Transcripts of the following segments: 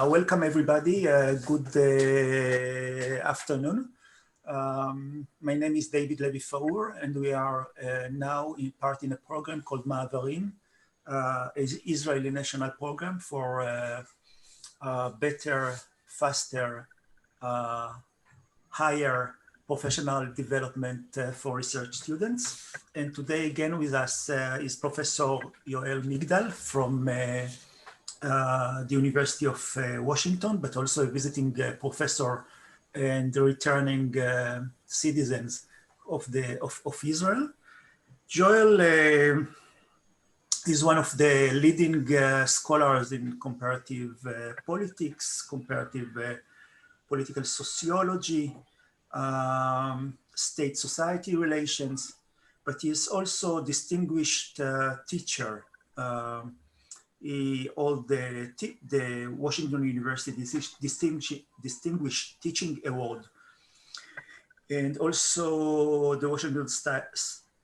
Welcome everybody, good afternoon. My name is David Levy Faur and we are now part in a program called Ma'avarim, Israeli national program for better, faster, higher professional development for research students. And today again with us is Professor Yooel Migdal from the University of Washington, but also a visiting professor and the returning citizens of Israel. Joel is one of the leading scholars in comparative politics, comparative political sociology, state-society relations, but he is also a distinguished teacher. He holds the Washington University Distinguished Teaching Award and also the Washington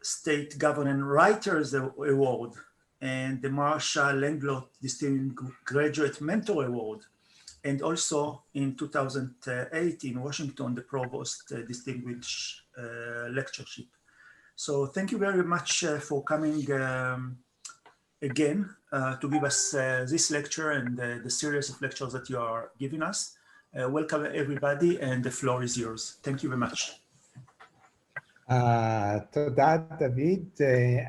State Government Writers Award and the Marsha Landolt Distinguished Graduate Mentor Award, and also in 2008 in Washington, the Provost Distinguished Lectureship. So thank you very much for coming again to give us this lecture and the series of lectures that you are giving us. Welcome everybody, and the floor is yours. Thank you very much. תודה דוד.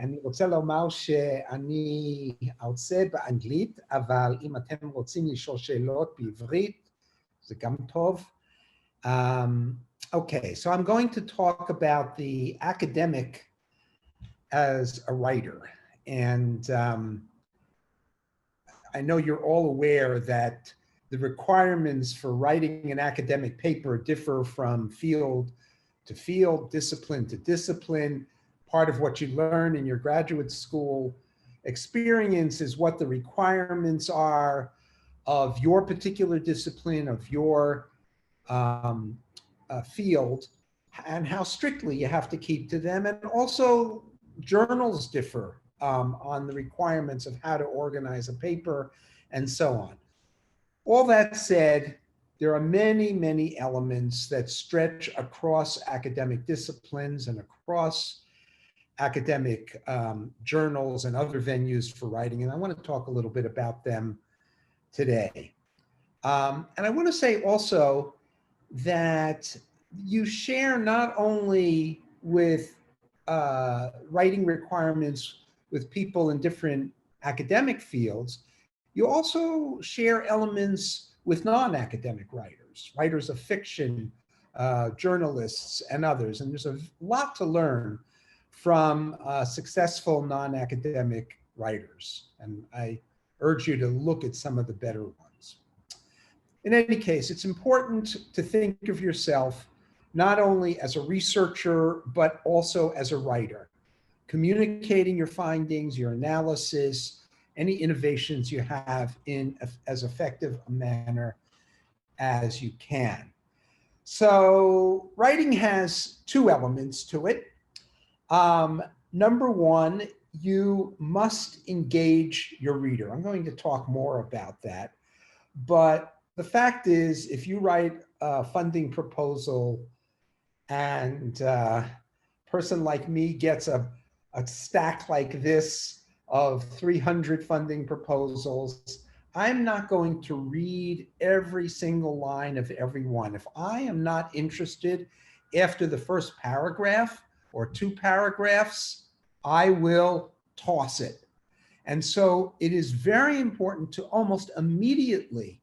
אני רוצה לומר שאני ארצה באנגלית, אבל אם אתם רוצים לשאול שאלות בעברית, זה גם טוב. Okay, so I'm going to talk about the academic as a writer. And I know you're all aware that the requirements for writing an academic paper differ from field to field, discipline to discipline. Part of what you learn in your graduate school experience is what the requirements are of your particular discipline, of your field, and how strictly you have to keep to them. And also journals differ on the requirements of how to organize a paper and so on. All that said, there are many, many elements that stretch across academic disciplines and across academic journals and other venues for writing. And I want to talk a little bit about them today. And I want to say also that you share not only with writing requirements with people in different academic fields, you also share elements with non-academic writers, writers of fiction, journalists, and others. And there's a lot to learn from successful non-academic writers. And I urge you to look at some of the better ones. In any case, it's important to think of yourself not only as a researcher, but also as a writer, communicating your findings, your analysis, any innovations you have in as effective a manner as you can. So writing has two elements to it. Number one, you must engage your reader. I'm going to talk more about that. But the fact is, if you write a funding proposal and a person like me gets a stack like this of 300 funding proposals, I'm not going to read every single line of every one. If I am not interested after the first paragraph or two paragraphs, I will toss it. And so it is very important to almost immediately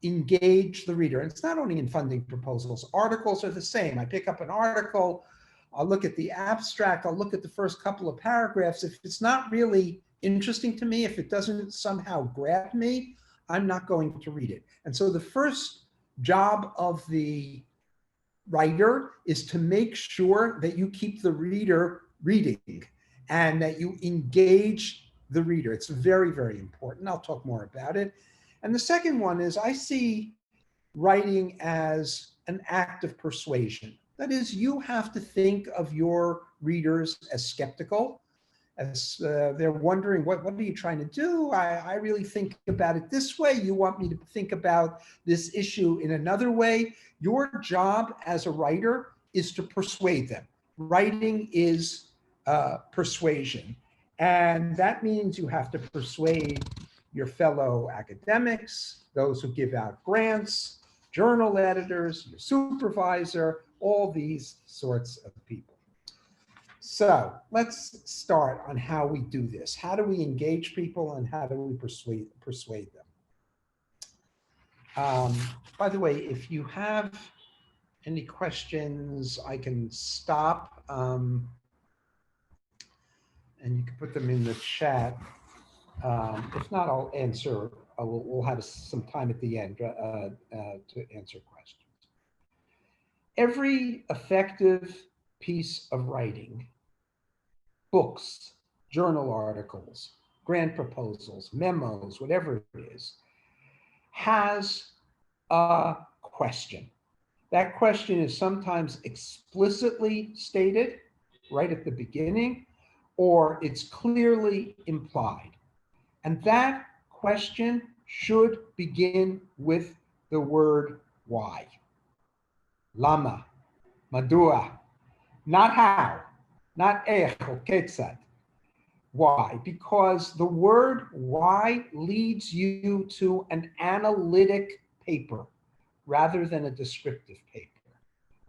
engage the reader. And it's not only in funding proposals, articles are the same. I pick up an article, I'll look at the abstract, I'll look at the first couple of paragraphs. If it's not really interesting to me, if it doesn't somehow grab me, I'm not going to read it. And so the first job of the writer is to make sure that you keep the reader reading and that you engage the reader. It's very, very important. I'll talk more about it. And the second one is I see writing as an act of persuasion. That is, you have to think of your readers as skeptical, as they're wondering, what are you trying to do? I really think about it this way. You want me to think about this issue in another way. Your job as a writer is to persuade them. Writing is persuasion. And that means you have to persuade your fellow academics, those who give out grants, journal editors, your supervisor, all these sorts of people. So let's start on how we do this. How do we engage people and how do we persuade them? By the way, if you have any questions, I can stop and you can put them in the chat. If not, I'll answer. We'll have some time at the end to answer questions. Every effective piece of writing, books, journal articles, grant proposals, memos, whatever it is, has a question. That question is sometimes explicitly stated right at the beginning, or it's clearly implied. And that question should begin with the word why. Lama, madua, not how, not ech or ketzad. Why? Because the word why leads you to an analytic paper rather than a descriptive paper,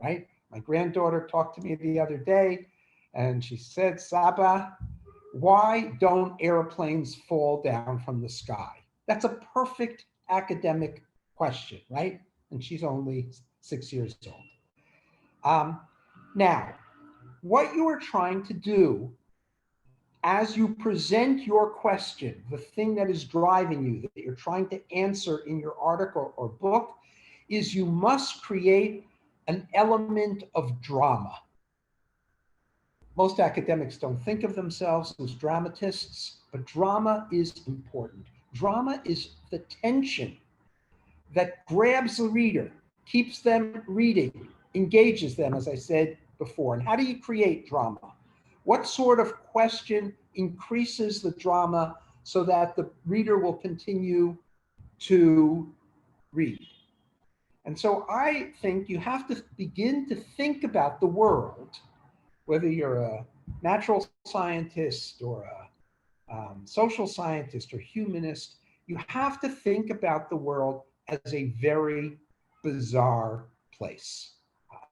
right? My granddaughter talked to me the other day and she said, Saba, why don't airplanes fall down from the sky? That's a perfect academic question, right? And she's only 6 years old. Now, what you are trying to do as you present your question, the thing that is driving you, that you're trying to answer in your article or book, is you must create an element of drama. Most academics don't think of themselves as dramatists, but drama is important. Drama is the tension that grabs the reader, keeps them reading, engages them, as I said before. And how do you create drama? What sort of question increases the drama so that the reader will continue to read? And so I think you have to begin to think about the world, whether you're a natural scientist or a social scientist or humanist, you have to think about the world as a very bizarre place.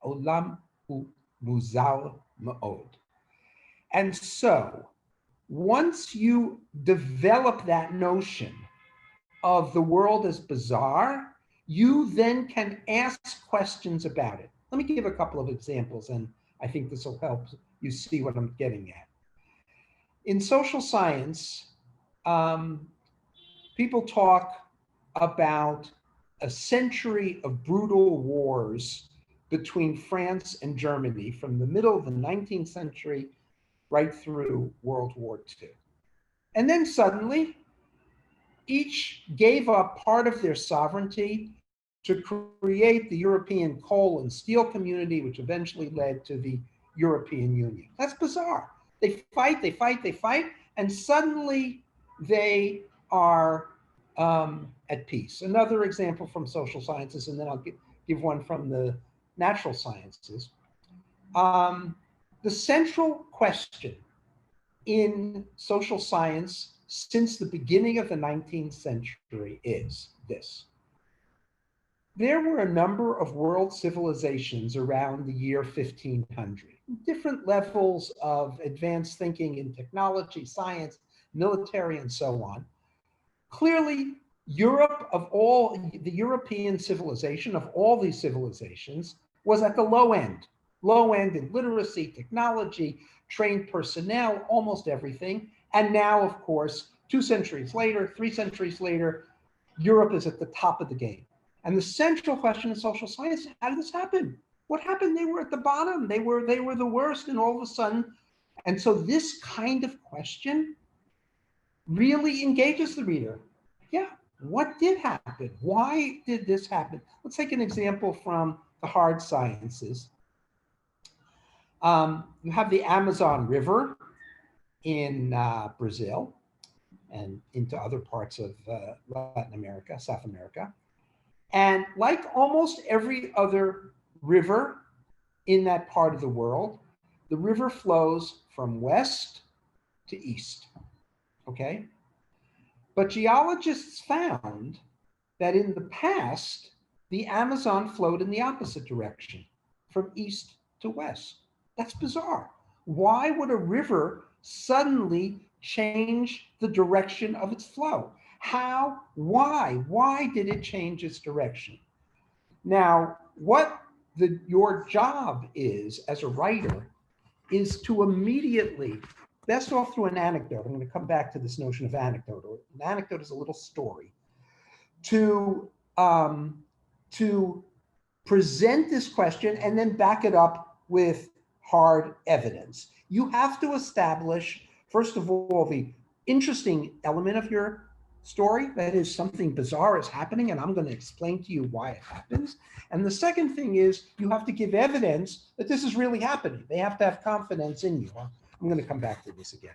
Olam hu muzar ma'od. And so once you develop that notion of the world as bizarre, you then can ask questions about it. Let me give a couple of examples, and I think this will help you see what I'm getting at. In social science, people talk about a century of brutal wars between France and Germany from the middle of the 19th century right through World War II. And then suddenly, each gave up part of their sovereignty to create the European coal and steel community, which eventually led to the European Union. That's bizarre. They fight, and suddenly they are at peace. Another example from social sciences, and then I'll give one from the natural sciences. The central question in social science since the beginning of the 19th century is this. There were a number of world civilizations around the year 1500, different levels of advanced thinking in technology, science, military, and so on. Clearly, Europe, of all the European civilization, of all these civilizations, was at the low end in literacy, technology, trained personnel, almost everything. And now, of course, 2 centuries later, 3 centuries later, Europe is at the top of the game. And the central question in social science, how did this happen? What happened? They were at the bottom. They were the worst, and all of a sudden. And so this kind of question really engages the reader. Yeah, what did happen? Why did this happen? Let's take an example from the hard sciences. You have the Amazon River, in Brazil and into other parts of Latin America, South America. And like almost every other river in that part of the world, the river flows from west to east, okay? But geologists found that in the past, the Amazon flowed in the opposite direction, from east to west. That's bizarre. Why would a river suddenly change the direction of its flow? How? Why? Why did it change its direction? Now, what your job is as a writer is to immediately, best off through an anecdote. I'm going to come back to this notion of anecdote. An anecdote is a little story. To present this question and then back it up with hard evidence. You have to establish, first of all, the interesting element of your story, that is something bizarre is happening and I'm going to explain to you why it happens. And the second thing is you have to give evidence that this is really happening. They have to have confidence in you. I'm going to come back to this again.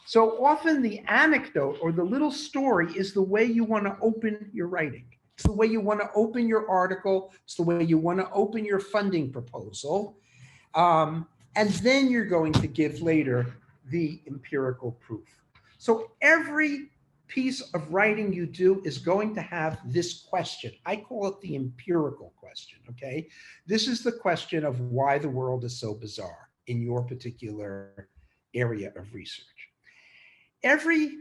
So often the anecdote or the little story is the way you want to open your writing. It's the way you want to open your article. It's the way you want to open your funding proposal. And then you're going to give later the empirical proof. So every piece of writing you do is going to have this question. I call it the empirical question, okay? This is the question of why the world is so bizarre in your particular area of research. Every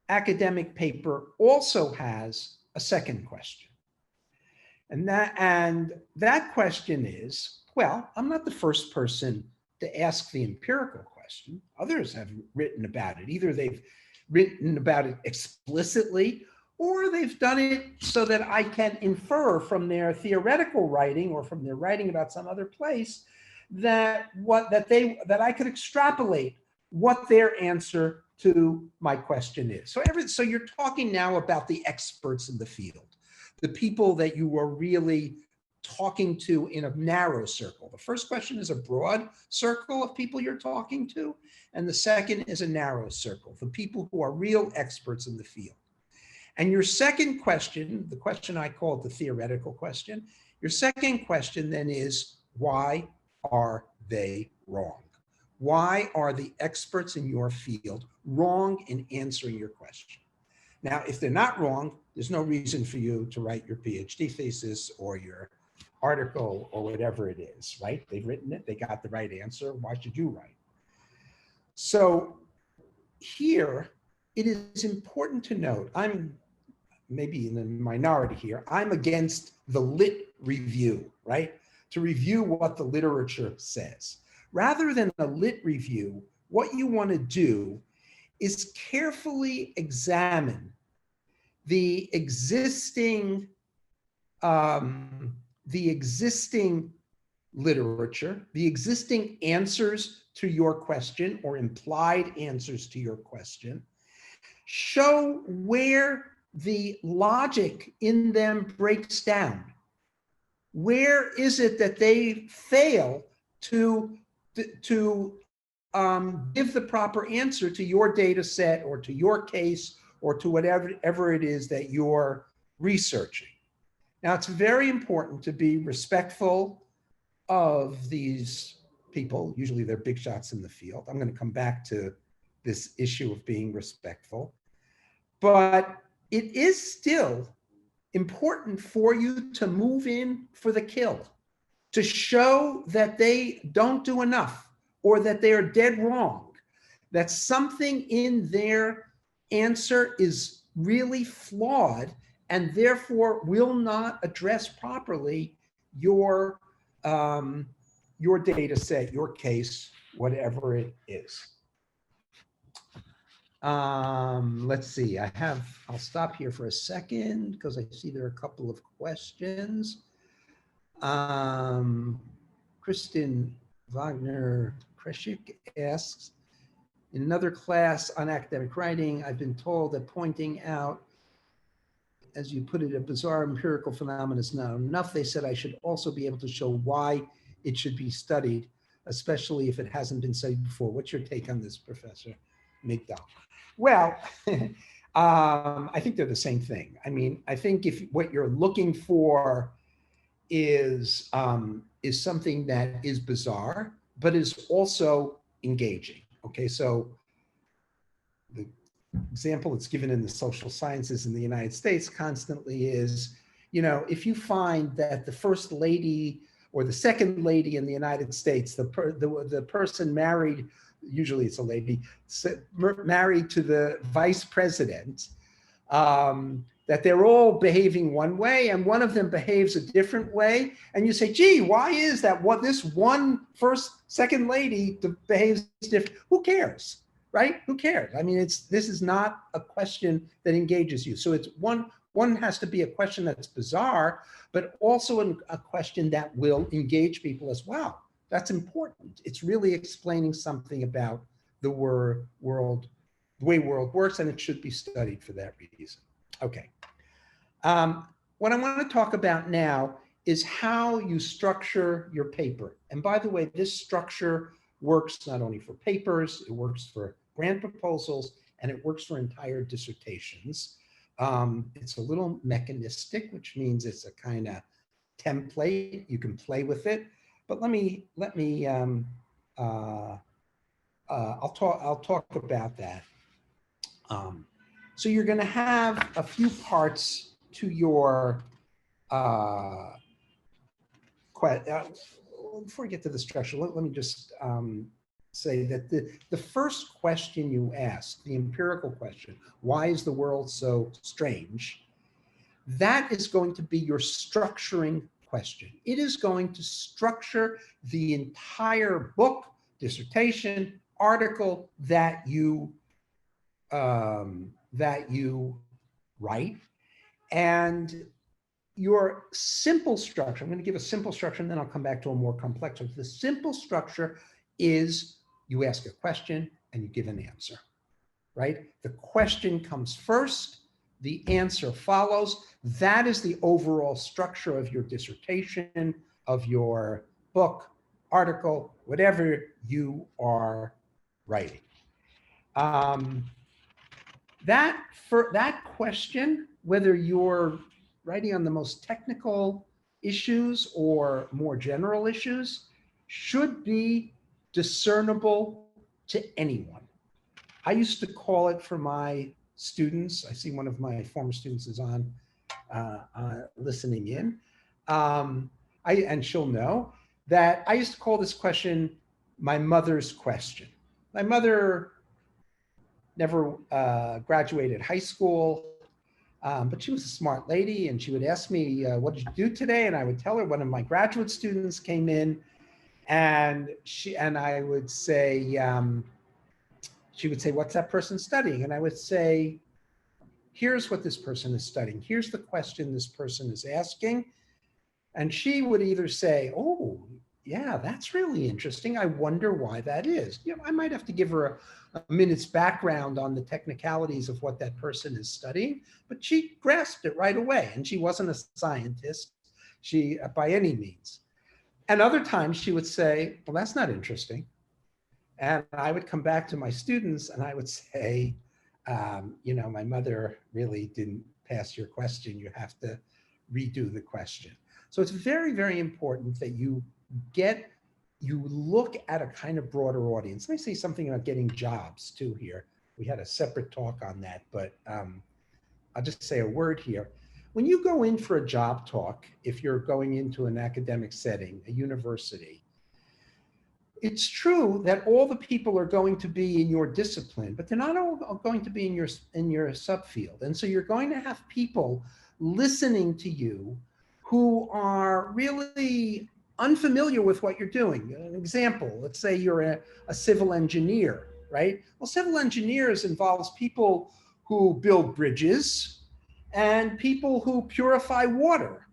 academic paper also has a second question. And that question is, well, I'm not the first person to ask the empirical question. Others have written about it. Either they've written about it explicitly, or they've done it so that I can infer from their theoretical writing or from their writing about some other place that I could extrapolate what their answer to my question is. So you're talking now about the experts in the field, the people that you are really talking to in a narrow circle. The first question is a broad circle of people you're talking to, and the second is a narrow circle, the people who are real experts in the field. And your second question, the question I call the theoretical question, your second question then is, why are they wrong? Why are the experts in your field wrong in answering your question? Now, if they're not wrong, there's no reason for you to write your PhD thesis or your article or whatever it is, right? They've written it, they got the right answer. Why should you write? So here, it is important to note, I'm maybe in the minority here, I'm against the lit review, right? To review what the literature says. Rather than a lit review, what you want to do is carefully examine the existing literature, the existing answers to your question or implied answers to your question, show where the logic in them breaks down. Where is it that they fail to give the proper answer to your data set or to your case or to whatever it is that you're researching? Now, it's very important to be respectful of these people. Usually they're big shots in the field. I'm going to come back to this issue of being respectful. But it is still important for you to move in for the kill, to show that they don't do enough or that they are dead wrong, that something in their answer is really flawed and therefore will not address properly your data set, your case, whatever it is. Let's see, I'll stop here for a second because I see there are a couple of questions. Kristen Wagner-Kreshik asks, in another class on academic writing, I've been told that pointing out, as you put it, a bizarre empirical phenomenon is not enough. They said I should also be able to show why it should be studied. especially if it hasn't been studied before. What's your take on this, Professor Migdal? Well, I think they're the same thing. I mean, I think if what you're looking for is something that is bizarre, but is also engaging. Okay, so the example that's given in the social sciences in the United States constantly is, you know, if you find that the first lady or the second lady in the United States, the person married, usually it's a lady, married to the vice president, that they're all behaving one way and one of them behaves a different way. And you say, gee, why is that? What this one second lady behaves different? Who cares, right? Who cares? I mean, this is not a question that engages you. So it's one has to be a question that's bizarre, but also a question that will engage people as well. That's important. It's really explaining something about the world, the way world works, and it should be studied for that reason. Okay. What I want to talk about now is how you structure your paper. And by the way, this structure works not only for papers, it works for grant proposals, and it works for entire dissertations. It's a little mechanistic, which means it's a kind of template. You can play with it. But I'll talk about that. So you're going to have a few parts to your before I get to the structure, let me just say that the first question you ask, the empirical question, why is the world so strange? That is going to be your structuring question. It is going to structure the entire book, dissertation, article that you write. And your simple structure, I'm going to give a simple structure and then I'll come back to a more complex one. The simple structure is you ask a question and you give an answer, right? The question comes first, the answer follows. That is the overall structure of your dissertation, of your book, article, whatever you are writing. That question, whether you're writing on the most technical issues or more general issues, should be discernible to anyone. I used to call it for my students, I see one of my former students is on listening in, and she'll know that I used to call this question my mother's question. My mother never graduated high school, but she was a smart lady, and she would ask me, what did you do today? And I would tell her one of my graduate students came in, and I would say, she would say, what's that person studying? And I would say, here's what this person is studying. Here's the question this person is asking. And she would either say, oh, yeah, that's really interesting. I wonder why that is. You know, I might have to give her a minute's background on the technicalities of what that person is studying, but she grasped it right away. And she wasn't a scientist, by any means. And other times she would say, well, that's not interesting. And I would come back to my students and I would say, you know, my mother really didn't pass your question. You have to redo the question. So it's very, very important that you look at a kind of broader audience. Let me say something about getting jobs too here. We had a separate talk on that, but I'll just say a word here. When you go in for a job talk, if you're going into an academic setting, a university, it's true that all the people are going to be in your discipline, but they're not all going to be in your subfield. And so you're going to have people listening to you who are really unfamiliar with what you're doing. An example, let's say you're a civil engineer, right? Well, civil engineers involves people who build bridges and people who purify water.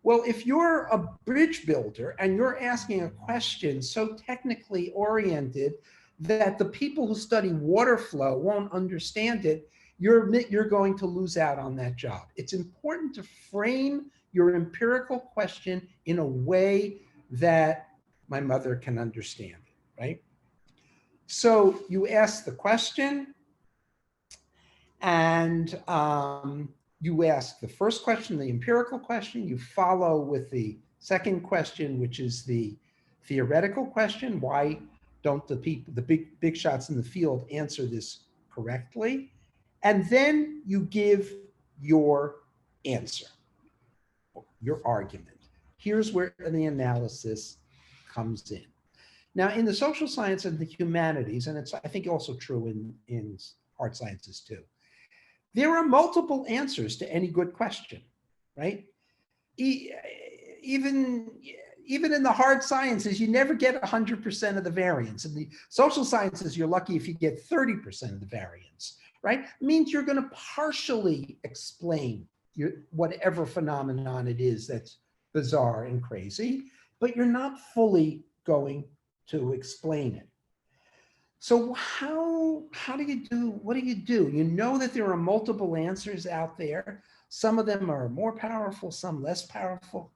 Well, if you're a bridge builder and you're asking a question so technically oriented that the people who study water flow won't understand it, you're going to lose out on that job. It's important to frame your empirical question in a way that my mother can understand it. right? So you ask the question, and you ask the first question, the empirical question, you follow with the second question, which is the theoretical question. Why don't the big shots in the field answer this correctly? And then you give your answer, your argument. Here's where the analysis comes in. Now, in the social science and the humanities, and it's, I think, also true in hard sciences too, there are multiple answers to any good question, right? Even in the hard sciences, you never get 100% of the variance. In the social sciences, you're lucky if you get 30% of the variance, right? It means you're going to partially explain whatever phenomenon it is that's bizarre and crazy, but you're not fully going to explain it. So how do you do, what do? You know that there are multiple answers out there. Some of them are more powerful, some less powerful.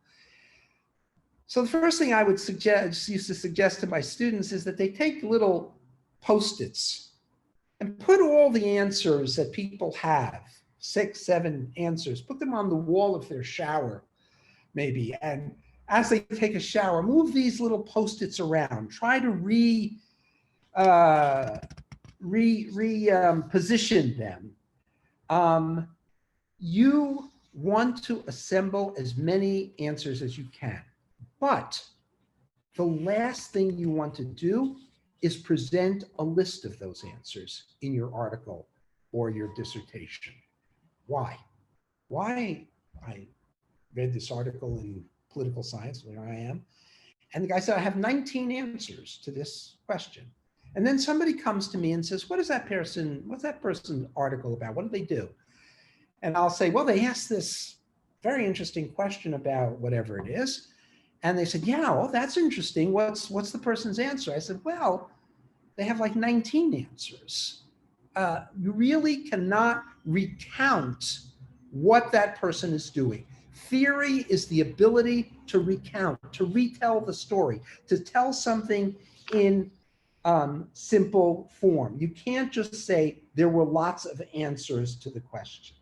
So the first thing I would used to suggest to my students is that they take little Post-its and put all the answers that people have, 6, 7 answers, put them on the wall of their shower, maybe. And as they take a shower, move these little Post-its around. Try to position them. You want to assemble as many answers as you can. But the last thing you want to do is present a list of those answers in your article or your dissertation. Why? I read this article in Political Science, where I am, and the guy said, I have 19 answers to this question. And then somebody comes to me and says, what's that person's article about? What did they do? And I'll say, well, they asked this very interesting question about whatever it is. And they said, yeah, well, that's interesting. What's the person's answer? I said, well, they have like 19 answers. You really cannot recount what that person is doing. Theory is the ability to recount, to retell the story, to tell something in simple form. You can't just say there were lots of answers to the questions.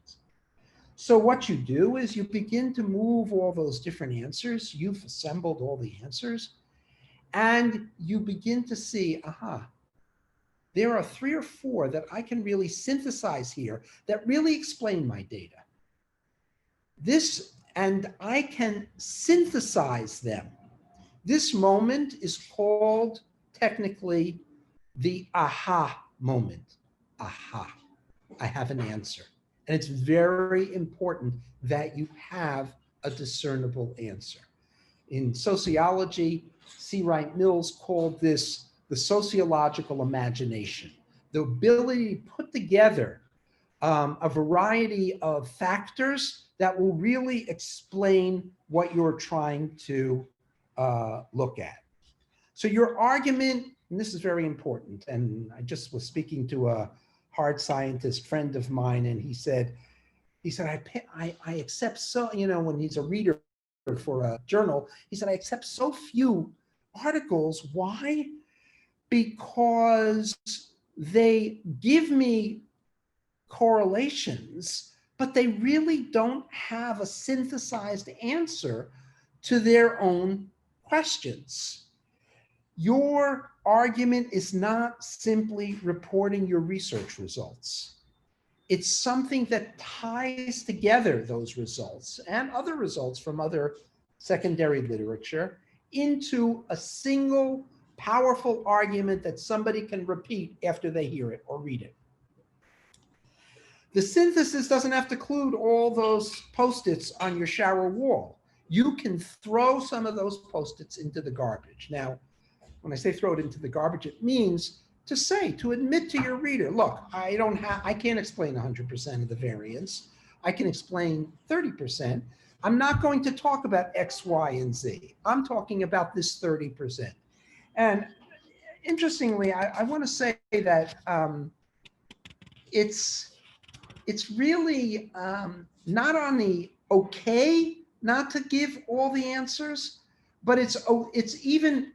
So what you do is you begin to move all those different answers. You've assembled all the answers, and you begin to see, there are 3 or 4 that I can really synthesize here that really explain my data. And I can synthesize them. This moment is called technically the aha moment. Aha, I have an answer. And it's very important that you have a discernible answer. In sociology, C. Wright Mills called this the sociological imagination, the ability to put together a variety of factors that will really explain what you're trying to look at. So your argument, and this is very important, and I just was speaking to a hard scientist friend of mine, and he said, I accept so, when he's a reader for a journal, he said, I accept so few articles. Why? Because they give me correlations, but they really don't have a synthesized answer to their own questions. Your argument is not simply reporting your research results. It's something that ties together those results and other results from other secondary literature into a single powerful argument that somebody can repeat after they hear it or read it. The synthesis doesn't have to include all those Post-its on your shower wall. You can throw some of those Post-its into the garbage. Now, when I say throw it into the garbage, it means to admit to your reader, look, I can't explain 100% of the variance. I can explain 30%. I'm not going to talk about X, Y, and Z. I'm talking about this 30%. And interestingly, I want to say that it's really not only okay not to give all the answers, but it's even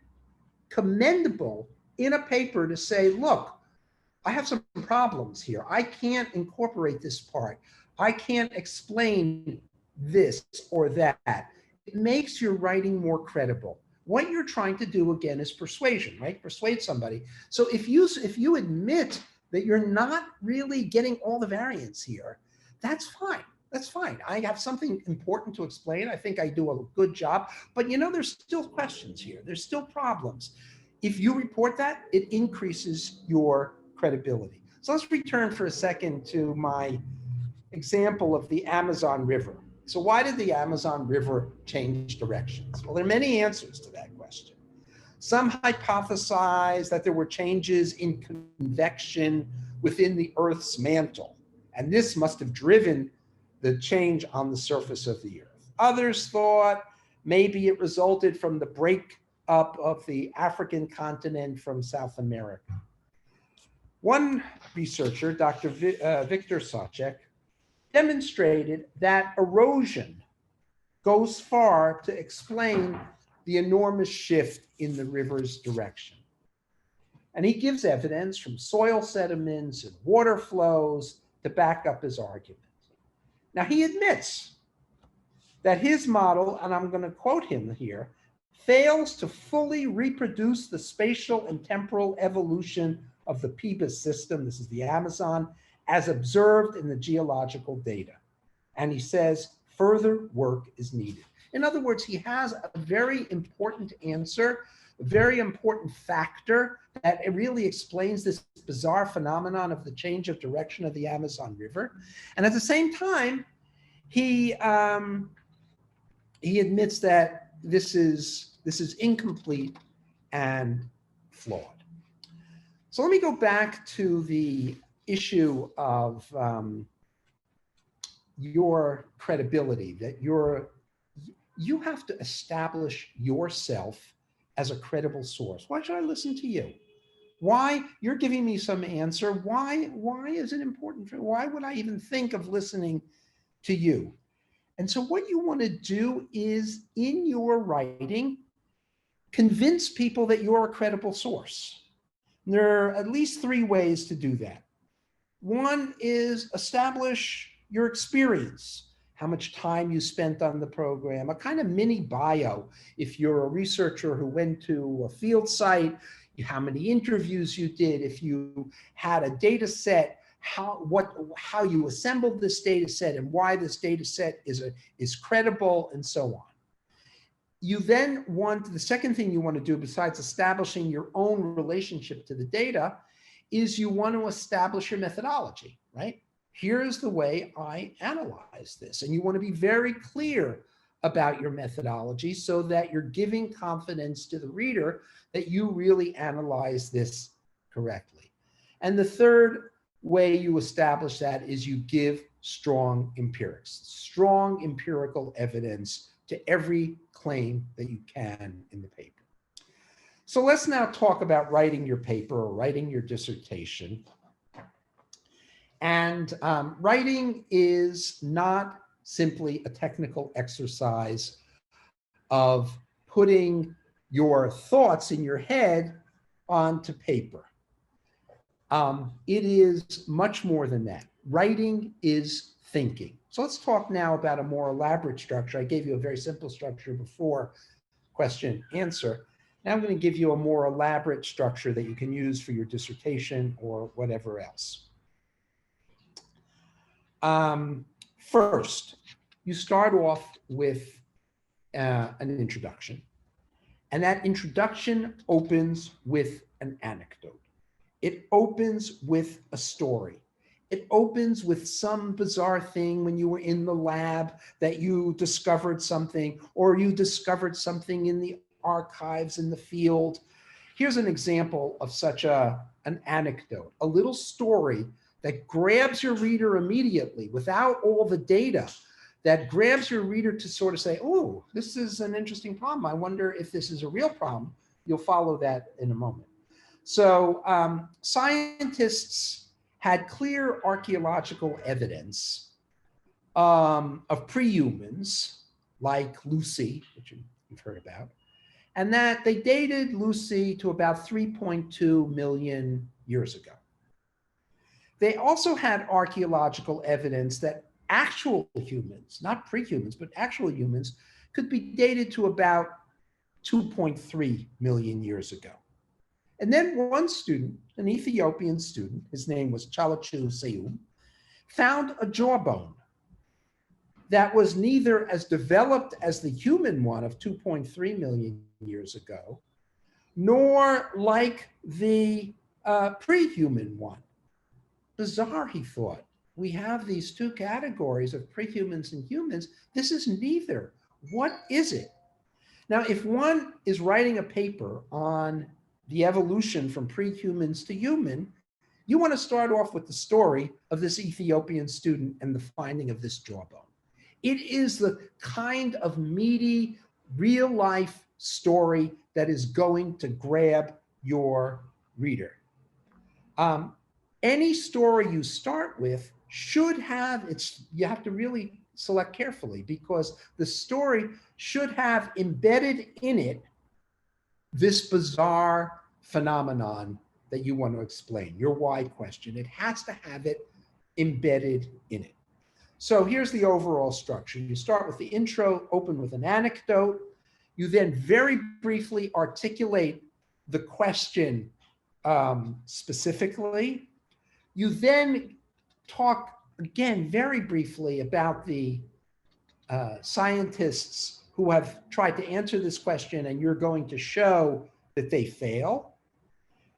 commendable in a paper to say, look, I have some problems here. I can't incorporate this part. I can't explain this or that. It makes your writing more credible. What you're trying to do, again, is persuasion, right? Persuade somebody. So if you admit that you're not really getting all the variance here, that's fine. That's fine. I have something important to explain. I think I do a good job, but there's still questions here. There's still problems. If you report that, it increases your credibility. So let's return for a second to my example of the Amazon River. So why did the Amazon River change directions? Well, there are many answers to that question. Some hypothesize that there were changes in convection within the Earth's mantle, and this must have driven the change on the surface of the Earth. Others thought maybe it resulted from the breakup of the African continent from South America. One researcher, Dr. Victor Sacek, demonstrated that erosion goes far to explain the enormous shift in the river's direction. And he gives evidence from soil sediments and water flows to back up his argument. Now, he admits that his model, and I'm going to quote him here, fails to fully reproduce the spatial and temporal evolution of the Pebas system, this is the Amazon, as observed in the geological data. And he says further work is needed. In other words, he has a very important answer, a very important factor that it really explains this bizarre phenomenon of the change of direction of the Amazon River. And at the same time, he admits that this is incomplete and flawed. So let me go back to the issue of your credibility, that you have to establish yourself as a credible source. Why should I listen to you? Why? You're giving me some answer. Why is it important? Why would I even think of listening to you? And so what you want to do is, in your writing, convince people that you're a credible source. And there are at least 3 ways to do that. One is establish your experience, how much time you spent on the program, a kind of mini bio. If you're a researcher who went to a field site, how many interviews you did, if you had a data set, how you assembled this data set and why this data set is credible, and so on. You then the second thing you want to do, besides establishing your own relationship to the data, is you want to establish your methodology, right? Here's the way I analyze this. And you want to be very clear about your methodology so that you're giving confidence to the reader that you really analyze this correctly. And the third way you establish that is you give strong empirical evidence to every claim that you can in the paper. So let's now talk about writing your paper or writing your dissertation. And writing is not simply a technical exercise of putting your thoughts in your head onto paper. It is much more than that. Writing is thinking. So let's talk now about a more elaborate structure. I gave you a very simple structure before, question, answer. Now I'm going to give you a more elaborate structure that you can use for your dissertation or whatever else. First, you start off with an introduction. And that introduction opens with an anecdote. It opens with a story. It opens with some bizarre thing when you were in the lab that you discovered something, or you discovered something in the archives in the field. Here's an example of such an anecdote, a little story that grabs your reader immediately without all the data, that grabs your reader to sort of say, oh, this is an interesting problem. I wonder if this is a real problem. You'll follow that in a moment. So scientists had clear archaeological evidence of pre-humans like Lucy, which you've heard about, and that they dated Lucy to about 3.2 million years ago. They also had archaeological evidence that actual humans, not pre-humans, but actual humans, could be dated to about 2.3 million years ago. And then one student, an Ethiopian student, his name was Chalachu Seyum, found a jawbone that was neither as developed as the human one of 2.3 million years ago, nor like the pre-human one. Bizarre, he thought. We have these two categories of pre-humans and humans. This is neither. What is it? Now, if one is writing a paper on the evolution from pre-humans to human, you want to start off with the story of this Ethiopian student and the finding of this jawbone. It is the kind of meaty, real-life story that is going to grab your reader. Any story you start with should have, you have to really select carefully, because the story should have embedded in it this bizarre phenomenon that you want to explain, your why question. It has to have it embedded in it. So here's the overall structure. You start with the intro, open with an anecdote. You then very briefly articulate the question specifically. You then talk again very briefly about the scientists who have tried to answer this question, and you're going to show that they fail.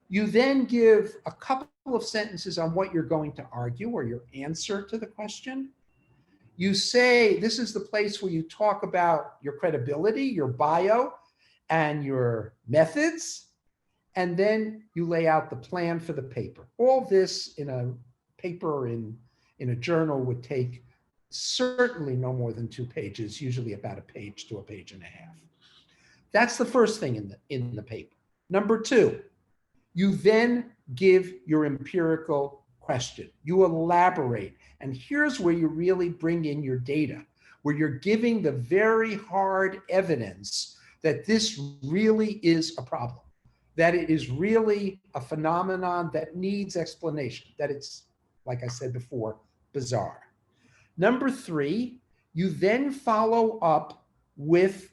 You then give a couple of sentences on what you're going to argue or your answer to the question. You say this is the place where you talk about your credibility, your bio, and your methods, and then you lay out the plan for the paper. All this in a paper in a journal would take certainly no more than 2 pages, usually about a page to a page and a half. That's the first thing in the paper. Number 2, you then give your empirical question. You elaborate. And here's where you really bring in your data, where you're giving the very hard evidence that this really is a problem, that it is really a phenomenon that needs explanation, that it's, like I said before, bizarre. Number 3, you then follow up with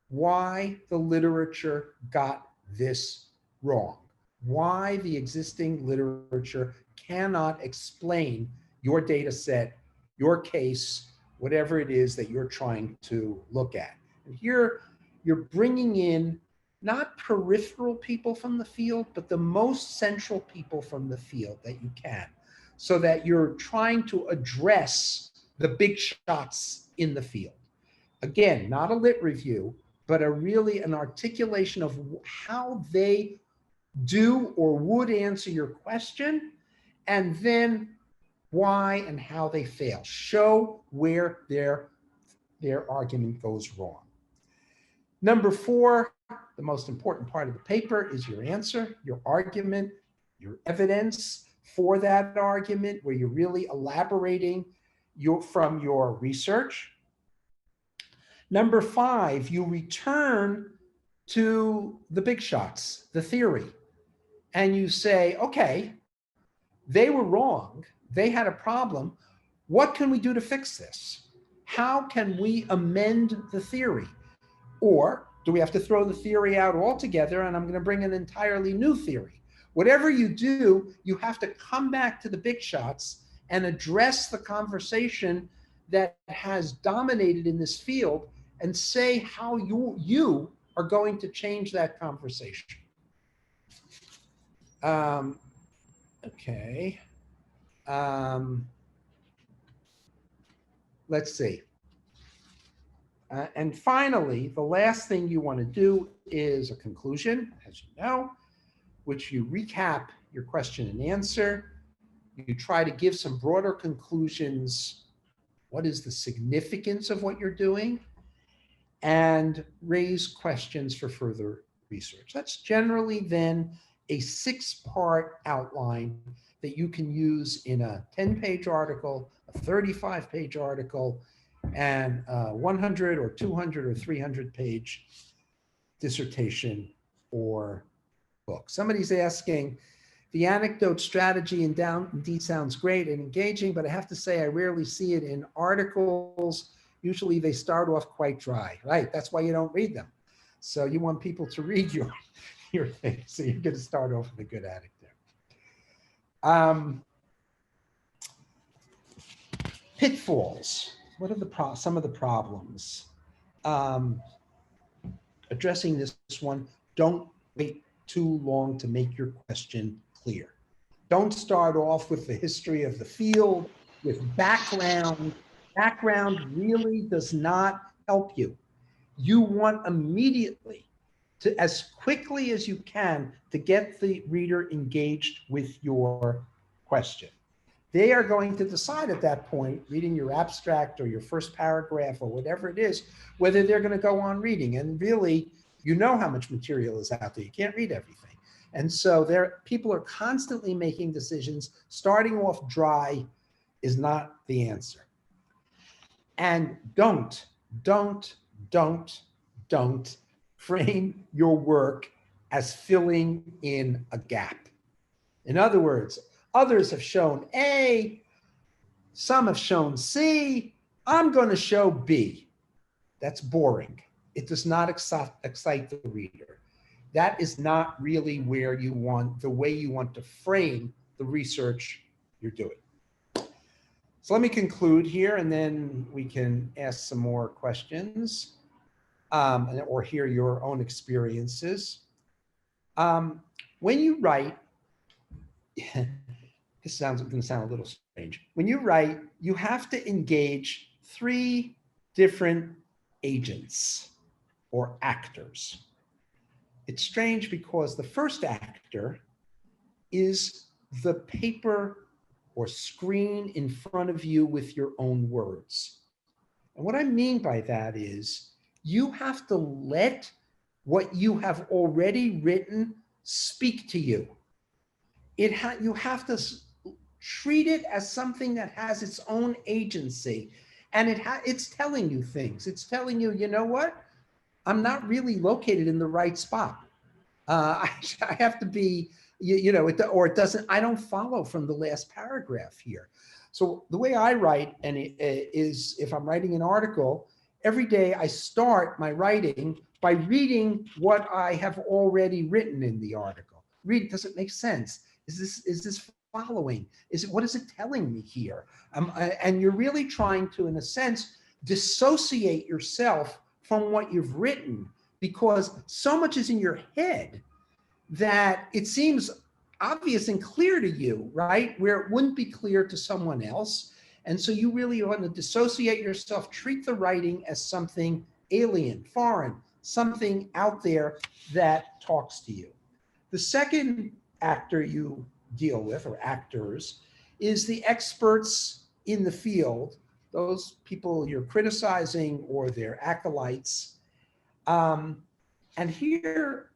why the literature got this wrong, why the existing literature cannot explain your data set, your case, whatever it is that you're trying to look at. And here you're bringing in not peripheral people from the field, but the most central people from the field that you can, so that you're trying to address the big shots in the field. Again, not a lit review, but an articulation of how they do or would answer your question, and then why and how they fail. Show where their argument goes wrong. Number 4, the most important part of the paper is your answer, your argument, your evidence for that argument, where you're really elaborating from your research. Number 5, you return to the big shots, the theory, and you say, okay, they were wrong. They had a problem. What can we do to fix this? How can we amend the theory? Or do we have to throw the theory out altogether and I'm going to bring an entirely new theory? Whatever you do, you have to come back to the big shots and address the conversation that has dominated in this field and say how you are going to change that conversation. Okay. Let's see. And finally, the last thing you want to do is a conclusion, as you know, which you recap your question and answer. You try to give some broader conclusions. What is the significance of what you're doing? And raise questions for further research. That's generally then a 6-part outline that you can use in a 10-page article, a 35-page article, and a 100 or 200 or 300-page dissertation or book. Somebody's asking, the anecdote strategy indeed sounds great and engaging, but I have to say I rarely see it in articles. Usually they start off quite dry, right? That's why you don't read them. So you want people to read your thing. So you're going to start off with a good anecdote. Pitfalls. What are some of the problems? Addressing this one, don't wait too long to make your question clear. Don't start off with the history of the field, with background. Background really does not help you. You want immediately to, as quickly as you can, to get the reader engaged with your question. They are going to decide at that point, reading your abstract or your first paragraph or whatever it is, whether they're going to go on reading. And really, you know how much material is out there. You can't read everything. And so people are constantly making decisions. Starting off dry is not the answer. And don't frame your work as filling in a gap. In other words, others have shown A, some have shown C, I'm going to show B. That's boring. It does not excite the reader. That is not really the way you want to frame the research you're doing. So let me conclude here, and then we can ask some more questions or hear your own experiences. When you write, this is going to sound a little strange. When you write, you have to engage 3 different agents or actors. It's strange because the first actor is the paper or screen in front of you with your own words. And what I mean by that is you have to let what you have already written speak to you. You have to treat it as something that has its own agency, and it's telling you things. It's telling you, you know what? I'm not really located in the right spot. I have to be, or it doesn't, I don't follow from the last paragraph here. So the way I write is if I'm writing an article, every day I start my writing by reading what I have already written in the article. Does it make sense? Is this following? What is it telling me here? And you're really trying to, in a sense, dissociate yourself from what you've written, because so much is in your head that it seems obvious and clear to you, right? Where it wouldn't be clear to someone else. And so you really want to dissociate yourself, treat the writing as something alien, foreign, something out there that talks to you. The second actor you deal with, or actors, is the experts in the field, those people you're criticizing or their acolytes. And here,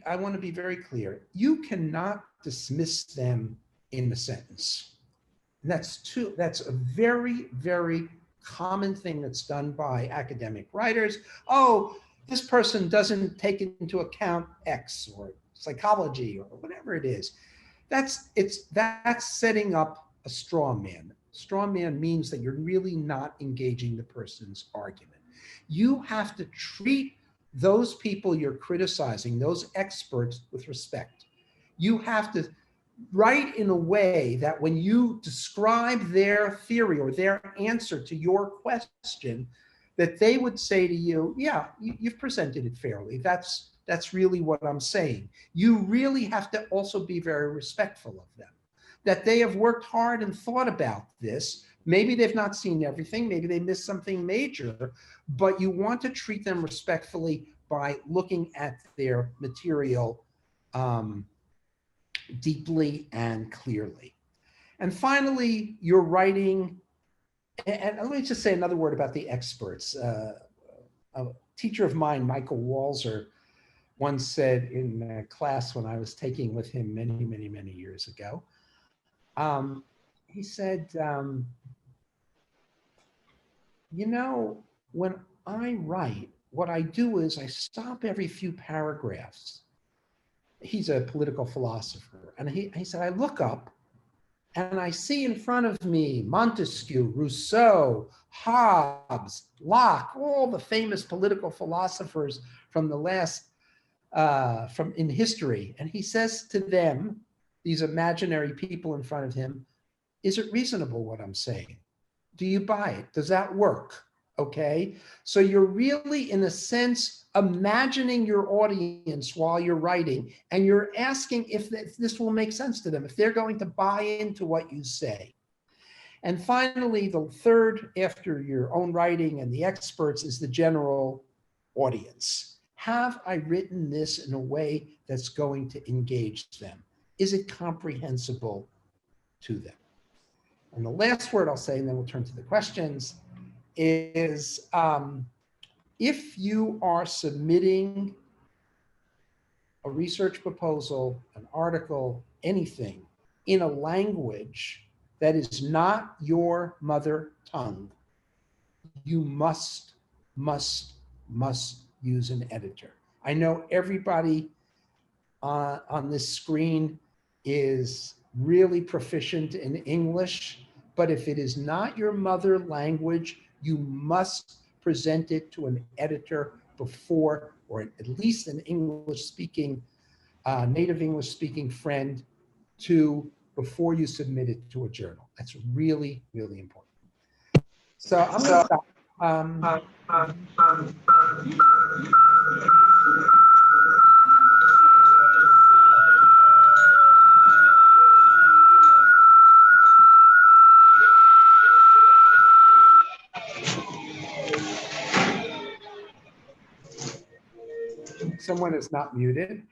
I want to be very clear. You cannot dismiss them in the sentence. And that's a very, very common thing that's done by academic writers. Oh, this person doesn't take into account X or psychology or whatever it is. That's setting up a straw man. Straw man means that you're really not engaging the person's argument. You have to treat those people you're criticizing, those experts, with respect. You have to write in a way that when you describe their theory or their answer to your question, that they would say to you, yeah, you've presented it fairly. That's really what I'm saying. You really have to also be very respectful of them, that they have worked hard and thought about this. Maybe they've not seen everything. Maybe they missed something major, but you want to treat them respectfully by looking at their material deeply and clearly. And finally, you're writing, and let me just say another word about the experts. A teacher of mine, Michael Walzer, once said in a class when I was taking with him many, many, many years ago, he said, when I write, what I do is I stop every few paragraphs. He's a political philosopher. And he said, I look up and I see in front of me Montesquieu, Rousseau, Hobbes, Locke, all the famous political philosophers from the last, from in history. And he says to them, these imaginary people in front of him, is it reasonable what I'm saying? Do you buy it? Does that work? Okay. So you're really, in a sense, imagining your audience while you're writing, and you're asking if this will make sense to them, if they're going to buy into what you say. And finally, the third, after your own writing and the experts, is the general audience. Have I written this in a way that's going to engage them? Is it comprehensible to them? And the last word I'll say, and then we'll turn to the questions, is if you are submitting a research proposal, an article, anything in a language that is not your mother tongue, you must use an editor. I know everybody on this screen is really proficient in English, but if it is not your mother language, you must present it to an editor before, or at least an English-speaking, native English-speaking friend before you submit it to a journal. That's really, really important. So I'm going to stop. Someone is not muted.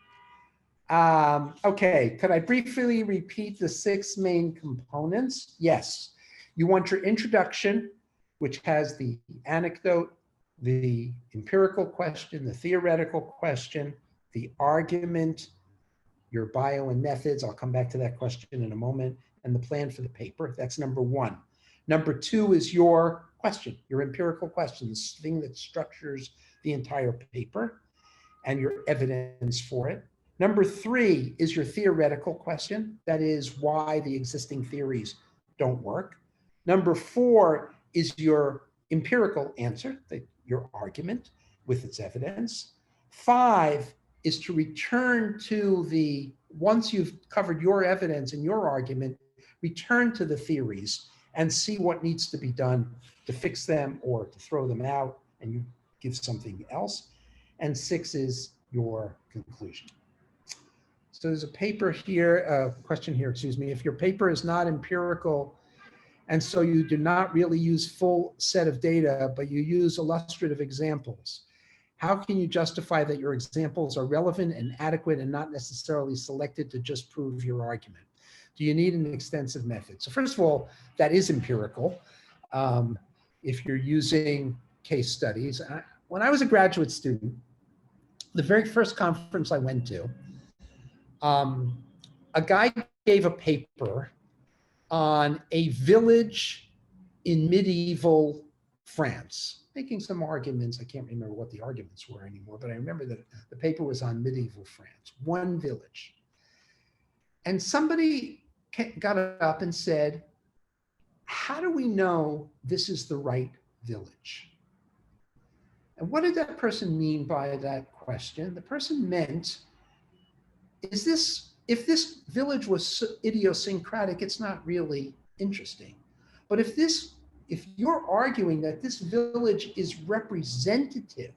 Okay, could I briefly repeat the 6 main components? Yes. You want your introduction, which has the anecdote, the empirical question, the theoretical question, the argument, your bio and methods. I'll come back to that question in a moment, and the plan for the paper. That's number 1. Number 2 is your question, your empirical question, the thing that structures the entire paper, and your evidence for it. Number 3 is your theoretical question. That is why the existing theories don't work. Number 4 is your empirical answer, your argument with its evidence. 5 is to return to once you've covered your evidence and your argument, return to the theories and see what needs to be done to fix them or to throw them out, and you give something else. And 6 is your conclusion. So there's a paper here, a question here, excuse me. If your paper is not empirical, and so you do not really use full set of data, but you use illustrative examples, how can you justify that your examples are relevant and adequate and not necessarily selected to just prove your argument? Do you need an extensive method? So first of all, that is empirical. If you're using case studies. When I was a graduate student, the very first conference I went to, a guy gave a paper on a village in medieval France, making some arguments. I can't remember what the arguments were anymore, but I remember that the paper was on medieval France, one village. And somebody got up and said, how do we know this is the right village? And what did that person mean by that question? The person meant, if this village was idiosyncratic, it's not really interesting. But if you're arguing that this village is representative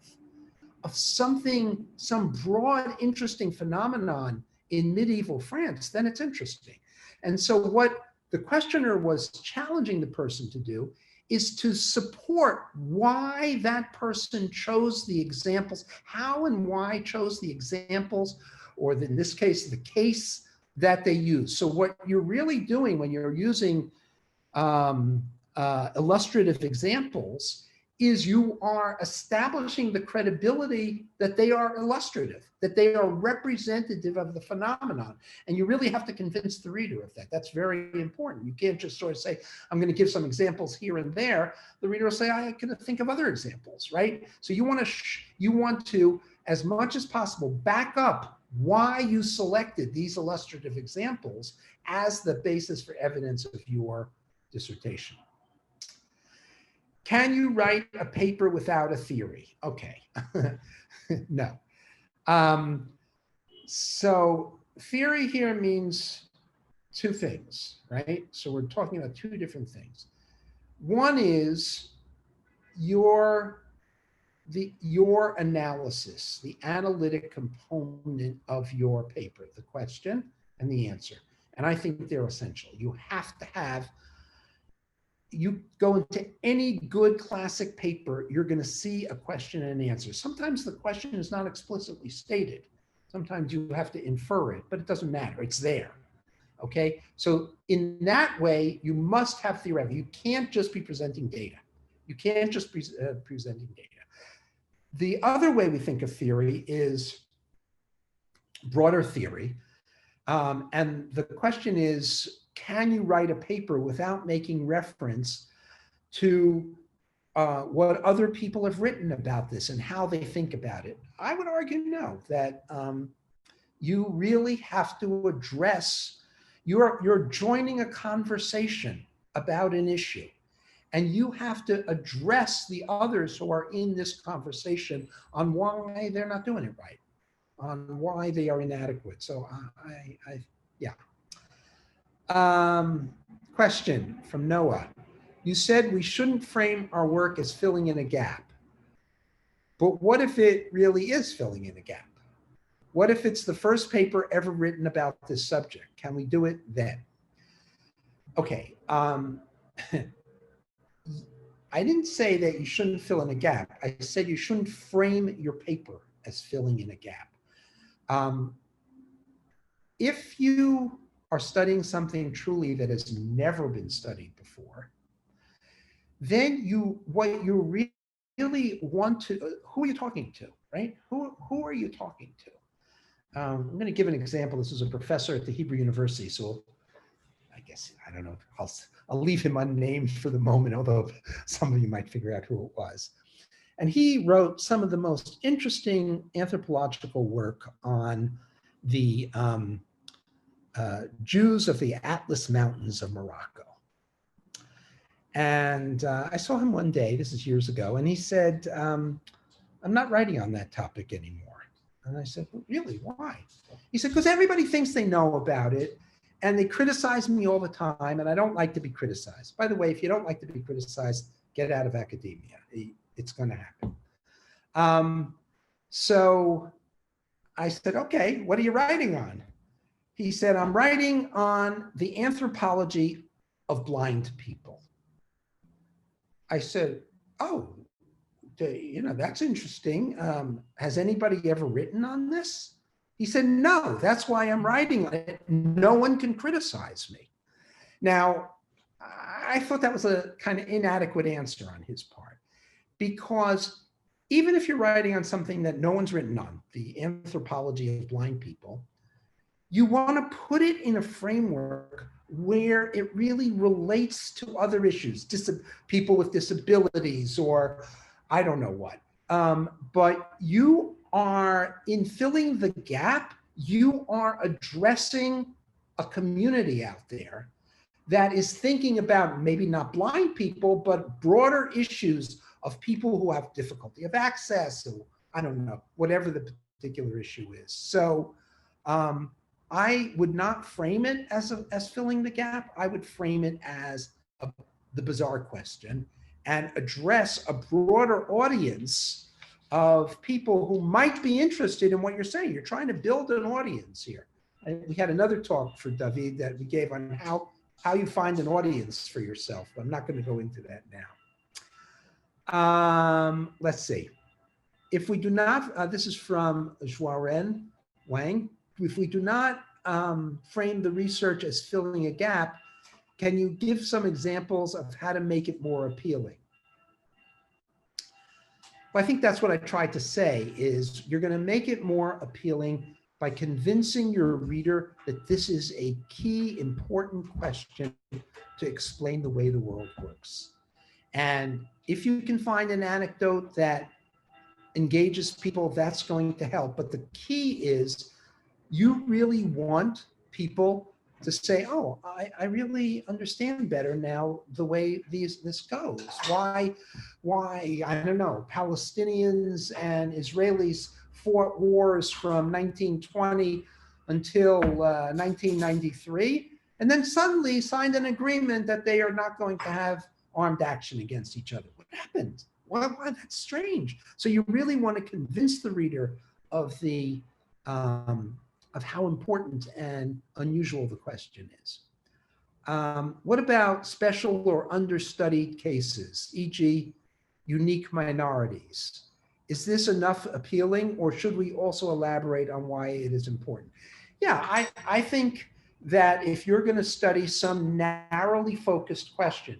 of something, some broad, interesting phenomenon in medieval France, then it's interesting. And so what the questioner was challenging the person to do is to support why that person chose the examples, how and why chose the examples, or in this case, the case that they use. So what you're really doing when you're using illustrative examples is you are establishing the credibility that they are illustrative, that they are representative of the phenomenon. And you really have to convince the reader of that. That's very important. You can't just sort of say, I'm going to give some examples here and there. The reader will say, I can think of other examples, right? So you want to, as much as possible, back up why you selected these illustrative examples as the basis for evidence of your dissertation. Can you write a paper without a theory? Okay, no. So theory here means two things, right? So we're talking about two different things. One is your analysis, the analytic component of your paper, the question and the answer. And I think they're essential. You have to have, you go into any good classic paper, you're going to see a question and an answer. Sometimes the question is not explicitly stated. Sometimes you have to infer it, but it doesn't matter. It's there. Okay. So in that way, you must have theoretical. You can't just be presenting data. You can't just be presenting data. The other way we think of theory is broader theory. And the question is, can you write a paper without making reference to what other people have written about this and how they think about it? I would argue no, that you really have to address, you're joining a conversation about an issue, and you have to address the others who are in this conversation on why they're not doing it right, on why they are inadequate. So yeah. Question from Noah. You said we shouldn't frame our work as filling in a gap. But what if it really is filling in a gap? What if it's the first paper ever written about this subject? Can we do it then? Okay. I didn't say that you shouldn't fill in a gap. I said you shouldn't frame your paper as filling in a gap. If you are studying something truly that has never been studied before, then what you really want to, who are you talking to, right? Who are you talking to? I'm going to give an example. This is a professor at the Hebrew University, so I guess, I don't know, I'll leave him unnamed for the moment, although some of you might figure out who it was. And he wrote some of the most interesting anthropological work on the Jews of the Atlas Mountains of Morocco. And I saw him one day, this is years ago, and he said, I'm not writing on that topic anymore. And I said, well, really, why? He said, because everybody thinks they know about it, and they criticize me all the time, and I don't like to be criticized. By the way, if you don't like to be criticized, get out of academia. It's going to happen. So I said, okay, what are you writing on? He said, I'm writing on the anthropology of blind people. I said, oh, that's interesting. Has anybody ever written on this? He said, no, that's why I'm writing on it. No one can criticize me. Now, I thought that was a kind of inadequate answer on his part, because even if you're writing on something that no one's written on, the anthropology of blind people, you want to put it in a framework where it really relates to other issues, people with disabilities, or I don't know what. But you are, in filling the gap, you are addressing a community out there that is thinking about maybe not blind people, but broader issues of people who have difficulty of access, or I don't know, whatever the particular issue is. So I would not frame it as filling the gap. I would frame it as the bizarre question, and address a broader audience of people who might be interested in what you're saying. You're trying to build an audience here. And we had another talk for David that we gave on how you find an audience for yourself. But I'm not going to go into that now. Let's see. If we do not, this is from Joaren Wang. If we do not frame the research as filling a gap, can you give some examples of how to make it more appealing? But I think that's what I tried to say is you're going to make it more appealing by convincing your reader that this is a key, important question to explain the way the world works. And if you can find an anecdote that engages people, that's going to help. But the key is you really want people to say, oh, I really understand better now the way this goes. Why, I don't know, Palestinians and Israelis fought wars from 1920 until 1993, and then suddenly signed an agreement that they are not going to have armed action against each other. What happened? Why, that's strange. So you really want to convince the reader of the of how important and unusual the question is. What about special or understudied cases, e.g. unique minorities? Is this enough appealing, or should we also elaborate on why it is important? Yeah, I think that if you're going to study some narrowly focused question,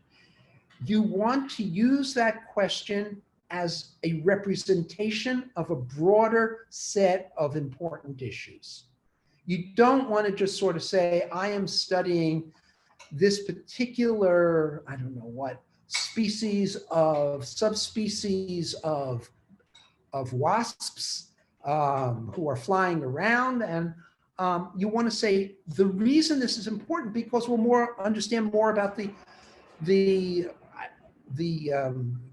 you want to use that question as a representation of a broader set of important issues. You don't want to just sort of say, I am studying this particular, I don't know what, species of subspecies of wasps who are flying around. And you want to say, the reason this is important because we'll understand more about the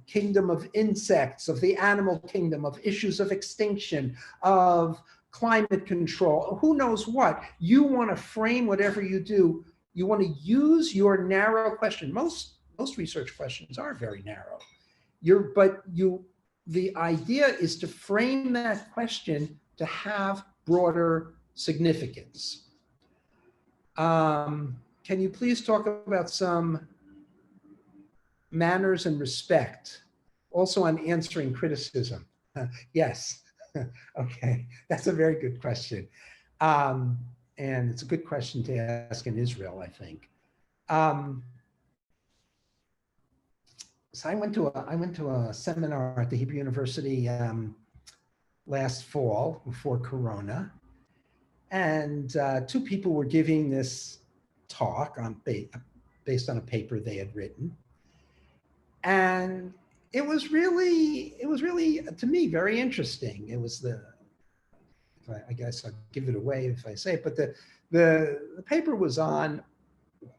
kingdom of insects, of the animal kingdom, of issues of extinction, of climate control, who knows what. You want to frame whatever you do. You want to use your narrow question. Most research questions are very narrow. The idea is to frame that question to have broader significance. Can you please talk about some manners and respect, also on answering criticism? Yes. Okay, that's a very good question. And it's a good question to ask in Israel, I think. So I went to a seminar at the Hebrew University last fall before Corona, and two people were giving this talk based on a paper they had written, and it was really to me very interesting. It was I guess I'll give it away if I say it, but the paper was on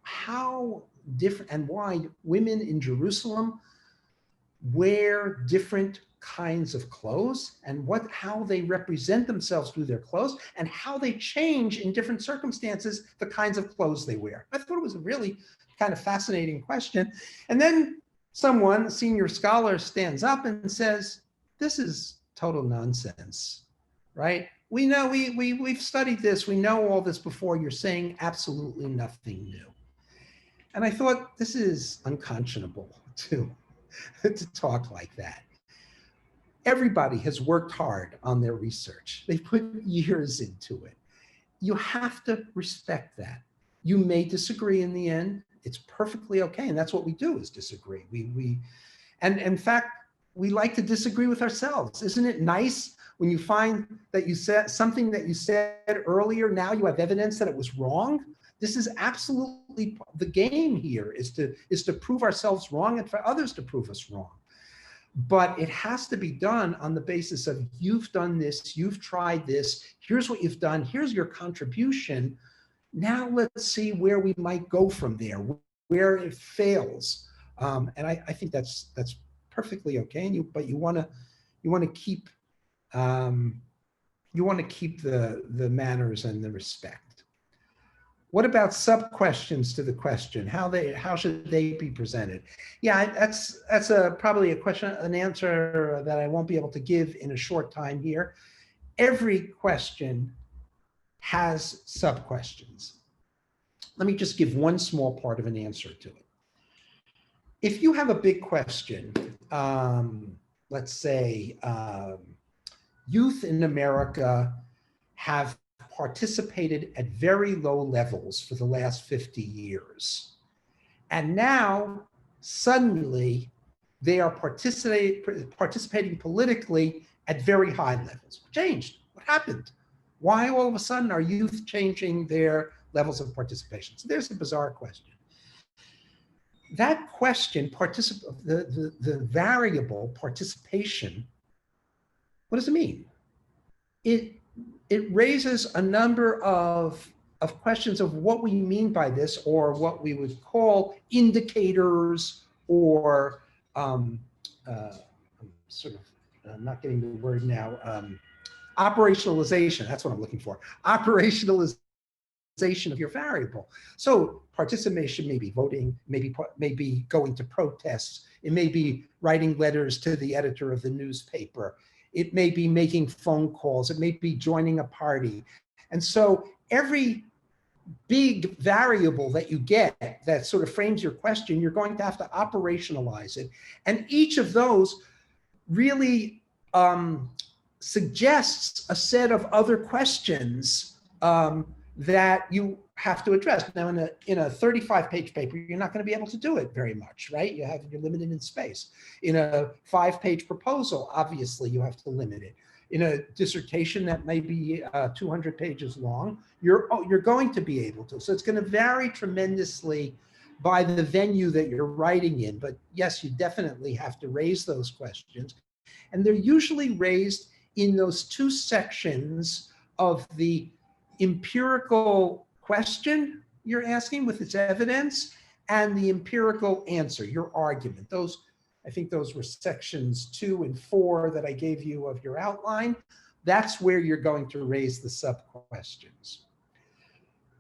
how different and why women in Jerusalem wear different kinds of clothes and how they represent themselves through their clothes and how they change in different circumstances, the kinds of clothes they wear. I thought it was a really kind of fascinating question. And then someone, a senior scholar, stands up and says, this is total nonsense, right? We know, we've studied this, we know all this before, you're saying absolutely nothing new. And I thought, this is unconscionable to talk like that. Everybody has worked hard on their research. They've put years into it. You have to respect that. You may disagree in the end. It's perfectly okay. And that's what we do, is disagree. And in fact, we like to disagree with ourselves. Isn't it nice when you find that you said something that you said earlier, now you have evidence that it was wrong? This is absolutely the game here, is to prove ourselves wrong and for others to prove us wrong. But it has to be done on the basis of, you've done this, you've tried this, here's what you've done, here's your contribution. Now let's see where we might go from there, where it fails. And I think that's perfectly okay. But you want to keep the manners and the respect. What about sub-questions to the question? How should they be presented? Yeah, that's probably an answer that I won't be able to give in a short time here. Every question has sub-questions. Let me just give one small part of an answer to it. If you have a big question, let's say youth in America have participated at very low levels for the last 50 years. And now, suddenly, they are participating politically at very high levels. What changed? What happened? Why all of a sudden are youth changing their levels of participation? So there's a bizarre question. That question, the variable participation, what does it mean? It raises a number of questions of what we mean by this, or what we would call indicators, or I'm sort of not getting the word now, operationalization, that's what I'm looking for. Operationalization of your variable. So participation may be voting, maybe going to protests, it may be writing letters to the editor of the newspaper, it may be making phone calls, it may be joining a party. And so every big variable that you get that sort of frames your question, you're going to have to operationalize it. And each of those really suggests a set of other questions that you have to address. Now, in a 35-page paper, you're not going to be able to do it very much, right? You're limited in space. In a 5-page proposal, obviously, you have to limit it. In a dissertation that may be 200 pages long, you're going to be able to. So it's going to vary tremendously by the venue that you're writing in. But yes, you definitely have to raise those questions. And they're usually raised in those two sections of the empirical question you're asking with its evidence and the empirical answer, your argument. I think those were sections 2 and 4 that I gave you of your outline. That's where you're going to raise the sub-questions.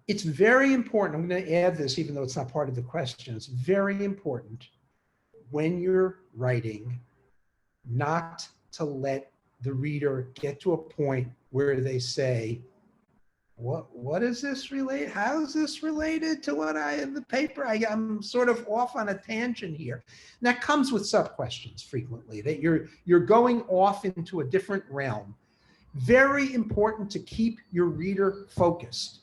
It's very important, I'm going to add this even though it's not part of the question, it's very important when you're writing not to let the reader get to a point where they say, what is this related? How is this related to what I in the paper? I'm sort of off on a tangent here. And that comes with sub-questions frequently, that you're going off into a different realm. Very important to keep your reader focused.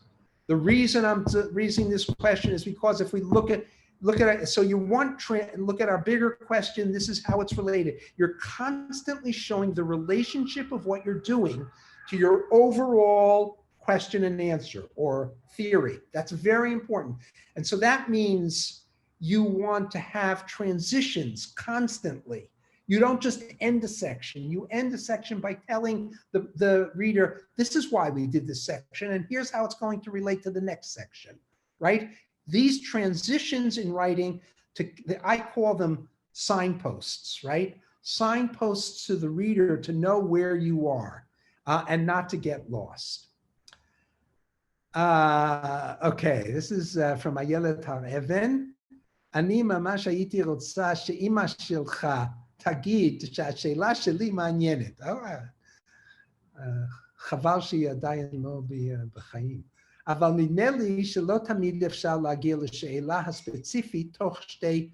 The reason I'm raising this question is because if we look at it, so you want to look at our bigger question, this is how it's related. You're constantly showing the relationship of what you're doing to your overall question and answer or theory. That's very important. And so that means you want to have transitions constantly. You don't just end a section. You end a section by telling the reader, this is why we did this section, and here's how it's going to relate to the next section, right? These transitions in writing, I call them signposts, right? Signposts to the reader to know where you are and not to get lost. Okay, this is from איילת הר-אבן. אני ממש הייתי רוצה שאמא שלך תגיד שהשאלה שלי מעניינת. חבל שהיא עדיין לא בחיים. אבל נדמה לי שלא תמיד אפשר להגיע לשאלה הספציפית תוך 2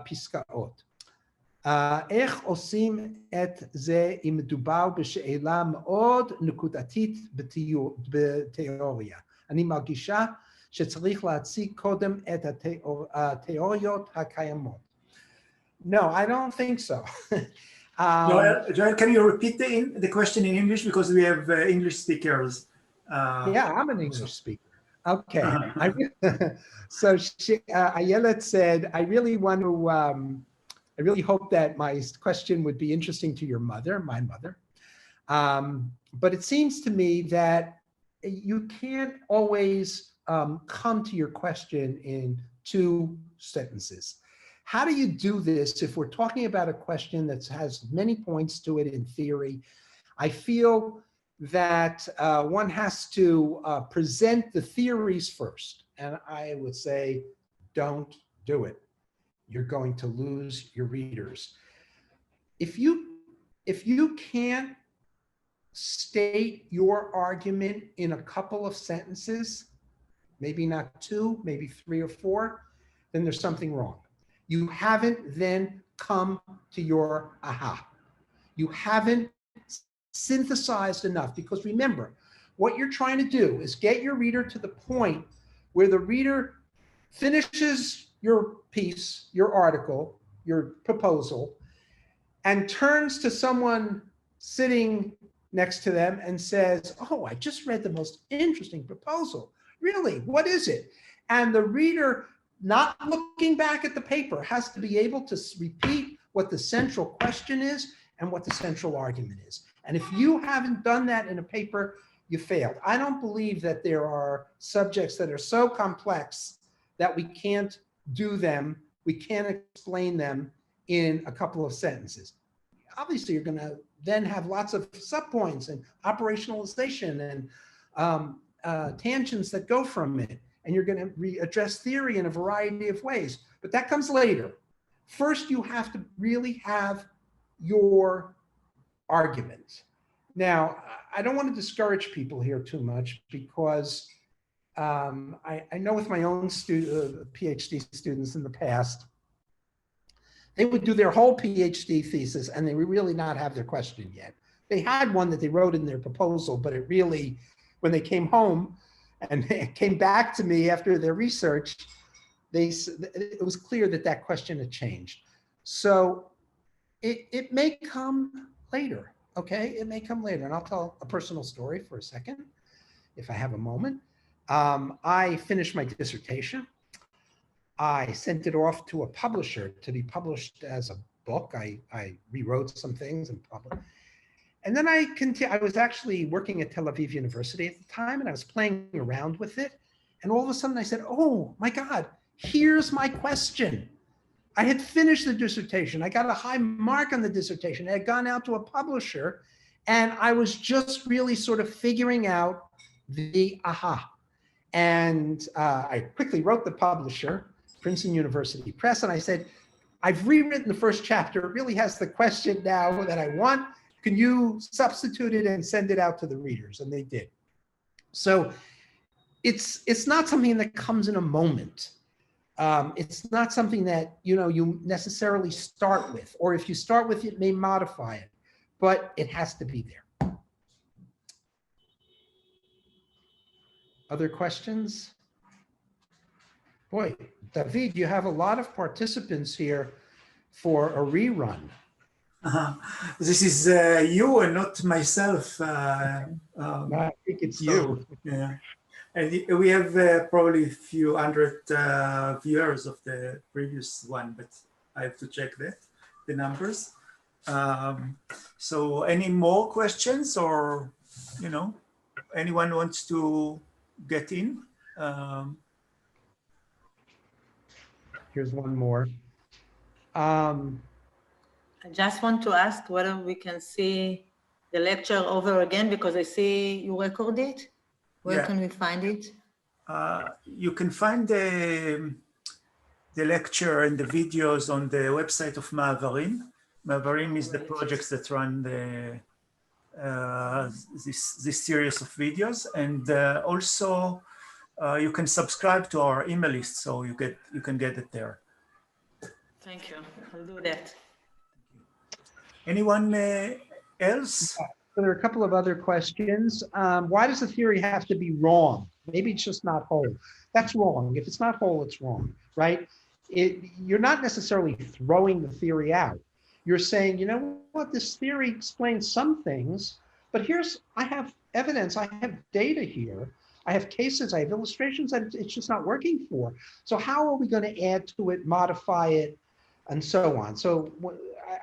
פסקאות. איך עושים את זה אם מדובר בשאלה מאוד נקודתית בתיאוריה? אני מרגישה שצריך להציג קודם את התיאוריות הקיימות. No, I don't think so. Joel, can you repeat the question in English, because we have English speakers? Yeah, I'm an English speaker. Okay. So Ayelet said, I really hope that my question would be interesting to your mother, my mother. But it seems to me that you can't always come to your question in 2 sentences. How do you do this if we're talking about a question that has many points to it in theory? I feel that one has to present the theories first. And I would say, don't do it. You're going to lose your readers. If you can't state your argument in a couple of sentences, maybe not 2, maybe 3 or 4, then there's something wrong. You haven't then come to your aha. You haven't synthesized enough, because remember, what you're trying to do is get your reader to the point where the reader finishes your piece, your article, your proposal and turns to someone sitting next to them and says, oh, I just read the most interesting proposal. Really, what is it? And the reader, not looking back at the paper, has to be able to repeat what the central question is and what the central argument is. And if you haven't done that in a paper, you failed. I don't believe that there are subjects that are so complex that we can't do them, we can't explain them in a couple of sentences. Obviously, you're going to then have lots of subpoints and operationalization and tangents that go from it. And you're going to address theory in a variety of ways, but that comes later. First, you have to really have your argument. Now, I don't want to discourage people here too much because I know with my own PhD students in the past, they would do their whole PhD thesis and they would really not have their question yet. They had one that they wrote in their proposal, but it really, when they came home and they came back to me after their research, it was clear that that question had changed. So it may come later, okay? It may come later, and I'll tell a personal story for a second, if I have a moment. I finished my dissertation. I sent it off to a publisher to be published as a book. I rewrote some things and published. And then I was actually working at Tel-Aviv University at the time, and I was playing around with it. And all of a sudden I said, oh my God, here's my question. I had finished the dissertation. I got a high mark on the dissertation. I had gone out to a publisher, and I was just really sort of figuring out the aha. And I quickly wrote the publisher, Princeton University Press, and I said, I've rewritten the first chapter. It really has the question now that I want. Can you substitute it and send it out to the readers? And they did. So it's not something that comes in a moment. It's not something that you necessarily start with, or if you start with it, may modify it, but it has to be there. Other questions? Boy, David, you have a lot of participants here for a rerun. This is you and not myself. I think it's you. Yeah. And we have probably a few hundred viewers of the previous one, but I have to check that, the numbers. So any more questions, or, anyone wants to get in? Here's one more. I just want to ask whether we can see the lecture over again, because I see you record it. Where can we find it? You can find the lecture and the videos on the website of Ma'avarim. Ma'avarim is the projects that run this series of videos, and also you can subscribe to our email list, so you can get it there. Thank you. I'll do that. Anyone else? So there are a couple of other questions. Why does the theory have to be wrong? Maybe it's just not whole. That's wrong. If it's not whole, it's wrong, right? You're not necessarily throwing the theory out. You're saying, you know what, this theory explains some things, but I have evidence, I have data here, I have cases, I have illustrations that it's just not working for. So how are we going to add to it, modify it, and so on? So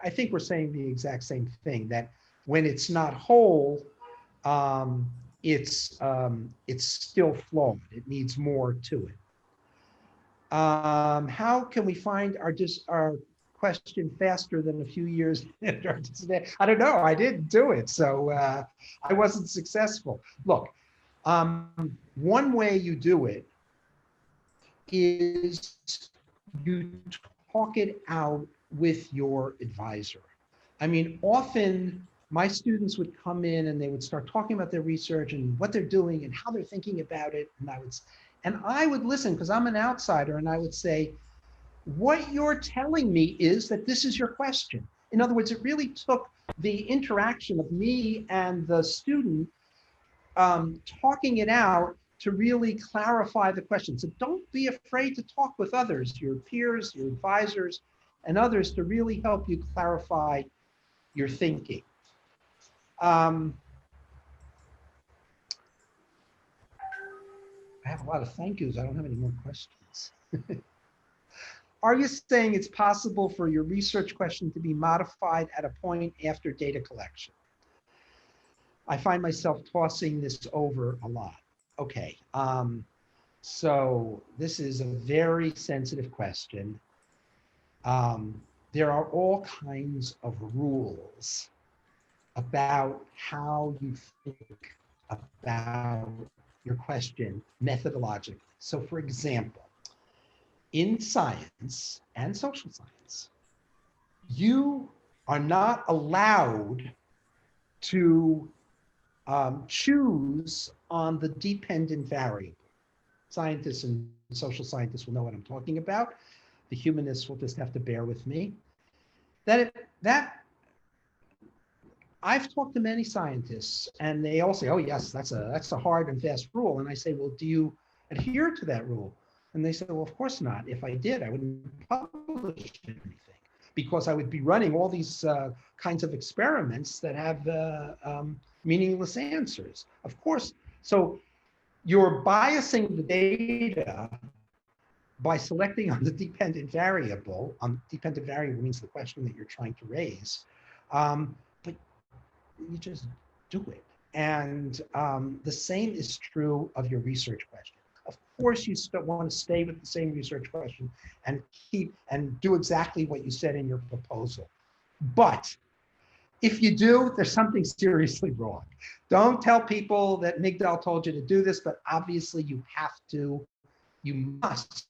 I think we're saying the exact same thing, that when it's not whole, it's still flawed. It needs more to it. How can we find our question faster than a few years later? I don't know. I didn't do it, so I wasn't successful. Look, one way you do it is you talk it out with your advisor. I mean, often my students would come in and they would start talking about their research and what they're doing and how they're thinking about it. And I would listen, because I'm an outsider, and I would say, what you're telling me is that this is your question. In other words, it really took the interaction of me and the student talking it out to really clarify the question. So don't be afraid to talk with others, your peers, your advisors, and others to really help you clarify your thinking. I have a lot of thank yous. I don't have any more questions. Are you saying it's possible for your research question to be modified at a point after data collection? I find myself tossing this over a lot. Okay, so this is a very sensitive question. There are all kinds of rules about how you think about your question methodologically. So for example, in science and social science, you are not allowed to choose on the dependent variable. Scientists and social scientists will know what I'm talking about. The humanists will just have to bear with me. I've talked to many scientists and they all say, oh yes, that's a hard and fast rule. And I say, well, do you adhere to that rule? And they say, well, of course not. If I did, I wouldn't publish anything because I would be running all these kinds of experiments that have meaningless answers. Of course, so you're biasing the data by selecting on the dependent variable. Dependent variable means the question that you're trying to raise, but you just do it. And the same is true of your research question. Of course, you still want to stay with the same research question and do exactly what you said in your proposal. But if you do, there's something seriously wrong. Don't tell people that Migdal told you to do this, but obviously you have to, you must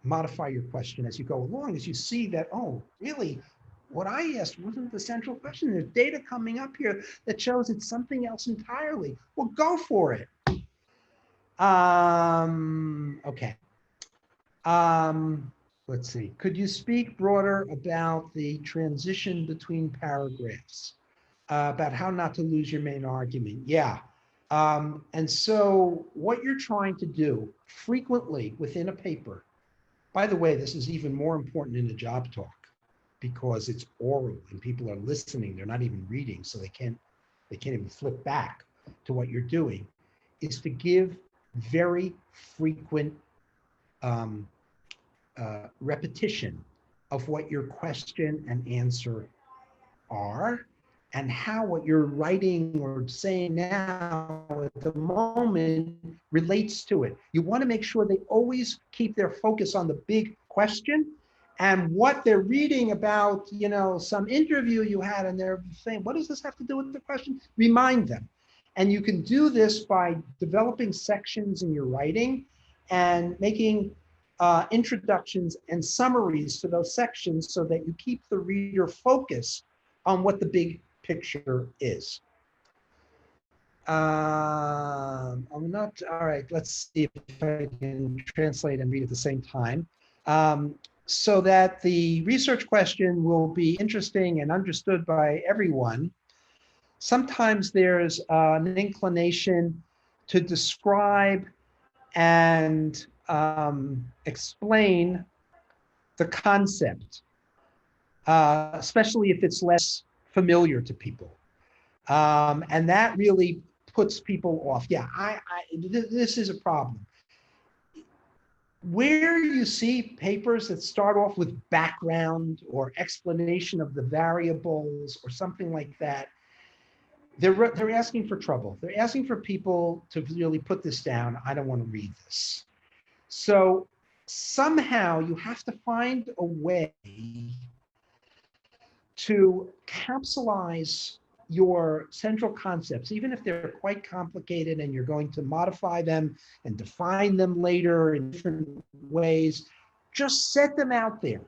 modify your question as you go along, as you see that, oh, really, what I asked wasn't the central question. There's data coming up here that shows it's something else entirely. Well, go for it. Okay. Let's see. Could you speak broader about the transition between paragraphs, about how not to lose your main argument? Yeah. And so what you're trying to do frequently within a paper, by the way, this is even more important in a job talk because it's oral and people are listening. They're not even reading, so they can't even flip back to what you're doing, is to give very frequent repetition of what your question and answer are and how what you're writing or saying now at the moment relates to it. You want to make sure they always keep their focus on the big question and what they're reading about, you know, some interview you had and they're saying, what does this have to do with the question? Remind them. And you can do this by developing sections in your writing and making introductions and summaries to those sections so that you keep the reader focused on what the big picture is. I'm not, all right, let's see if I can translate and read at the same time. So that the research question will be interesting and understood by everyone. Sometimes there's an inclination to describe and explain the concept, especially if it's less familiar to people. And that really puts people off. Yeah, this is a problem. Where you see papers that start off with background or explanation of the variables or something like that, they're asking for trouble. They're asking for people to really put this down. I don't want to read this. So somehow you have to find a way to capsulize your central concepts, even if they're quite complicated and you're going to modify them and define them later in different ways. Just set them out there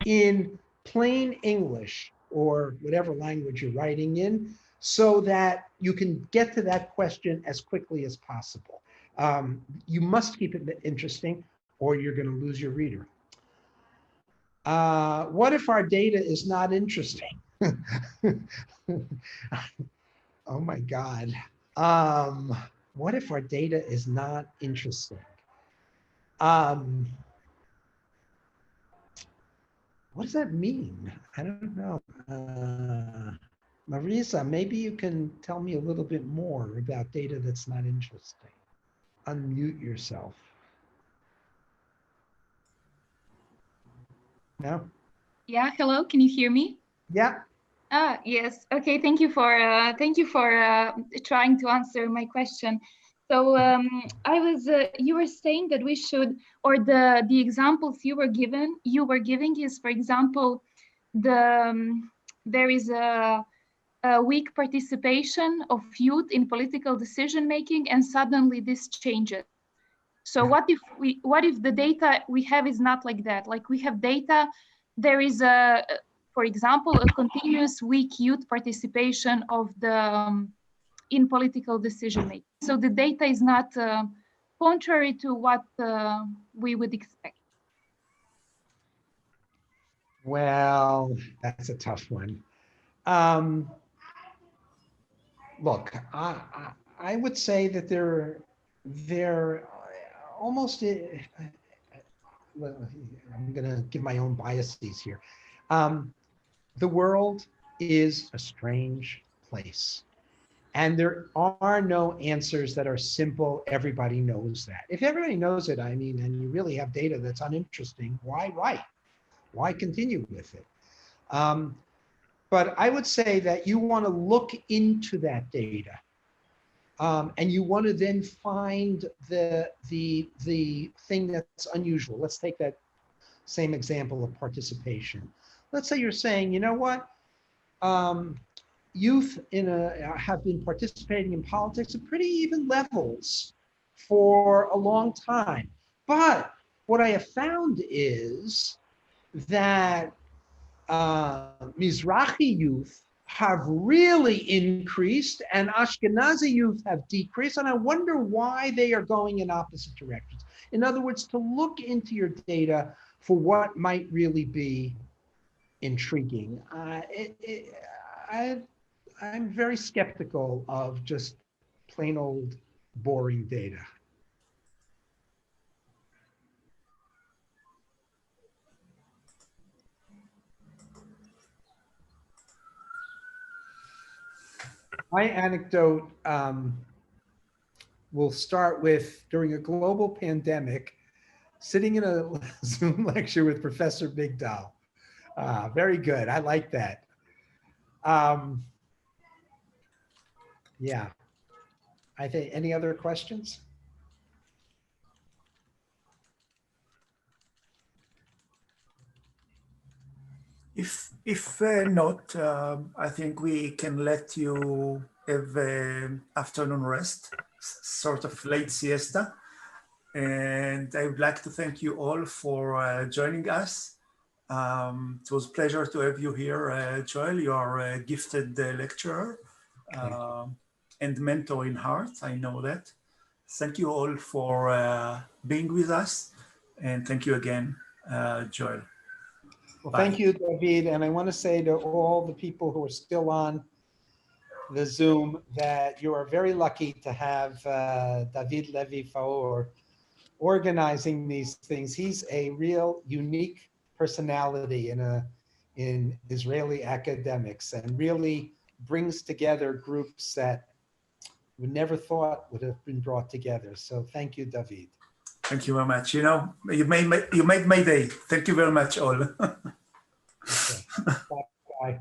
in plain English or whatever language you're writing in, so that you can get to that question as quickly as possible. You must keep it interesting or you're going to lose your reader. What if our data is not interesting? Oh my God. What if our data is not interesting? what does that mean? I don't know. Marisa, maybe you can tell me a little bit more about data that's not interesting. Unmute yourself. No? Yeah, hello, can you hear me? Yeah. Yes, okay, thank you for trying to answer my question. So you were saying that we should, or the examples you were giving is, for example, there is a weak participation of youth in political decision making, and suddenly this changes. So what if the data we have is not like that? Like we have data, there is for example, a continuous weak youth participation of the in political decision making. So the data is not contrary to what we would expect. Well, that's a tough one. Look, I would say that they're almost, I'm gonna give my own biases here. The world is a strange place. And there are no answers that are simple. Everybody knows that. If everybody knows it, I mean, and you really have data that's uninteresting, why write? Why continue with it? But I would say that you want to look into that data. And you want to then find the thing that's unusual. Let's take that same example of participation. Let's say you're saying, you know what? Youth have been participating in politics at pretty even levels for a long time. But what I have found is that Mizrahi youth have really increased and Ashkenazi youth have decreased. And I wonder why they are going in opposite directions. In other words, to look into your data for what might really be intriguing. I'm very skeptical of just plain old boring data. My anecdote will start with, during a global pandemic, sitting in a Zoom lecture with Professor Migdal. Very good, I like that. Yeah, I think, any other questions? If not, I think we can let you have afternoon rest, sort of late siesta. And I would like to thank you all for joining us. It was a pleasure to have you here, Joel. You are a gifted lecturer and mentor in heart, I know that. Thank you all for being with us. And thank you again, Joel. Well, Bye. thank you, David. And I want to say to all the people who are still on the Zoom that you are very lucky to have David Levy-Faur organizing these things. He's a real unique personality in Israeli academics and really brings together groups that we never thought would have been brought together. So thank you, David. Thank you very much. You know, you made my day. Thank you very much, all. Okay. Bye.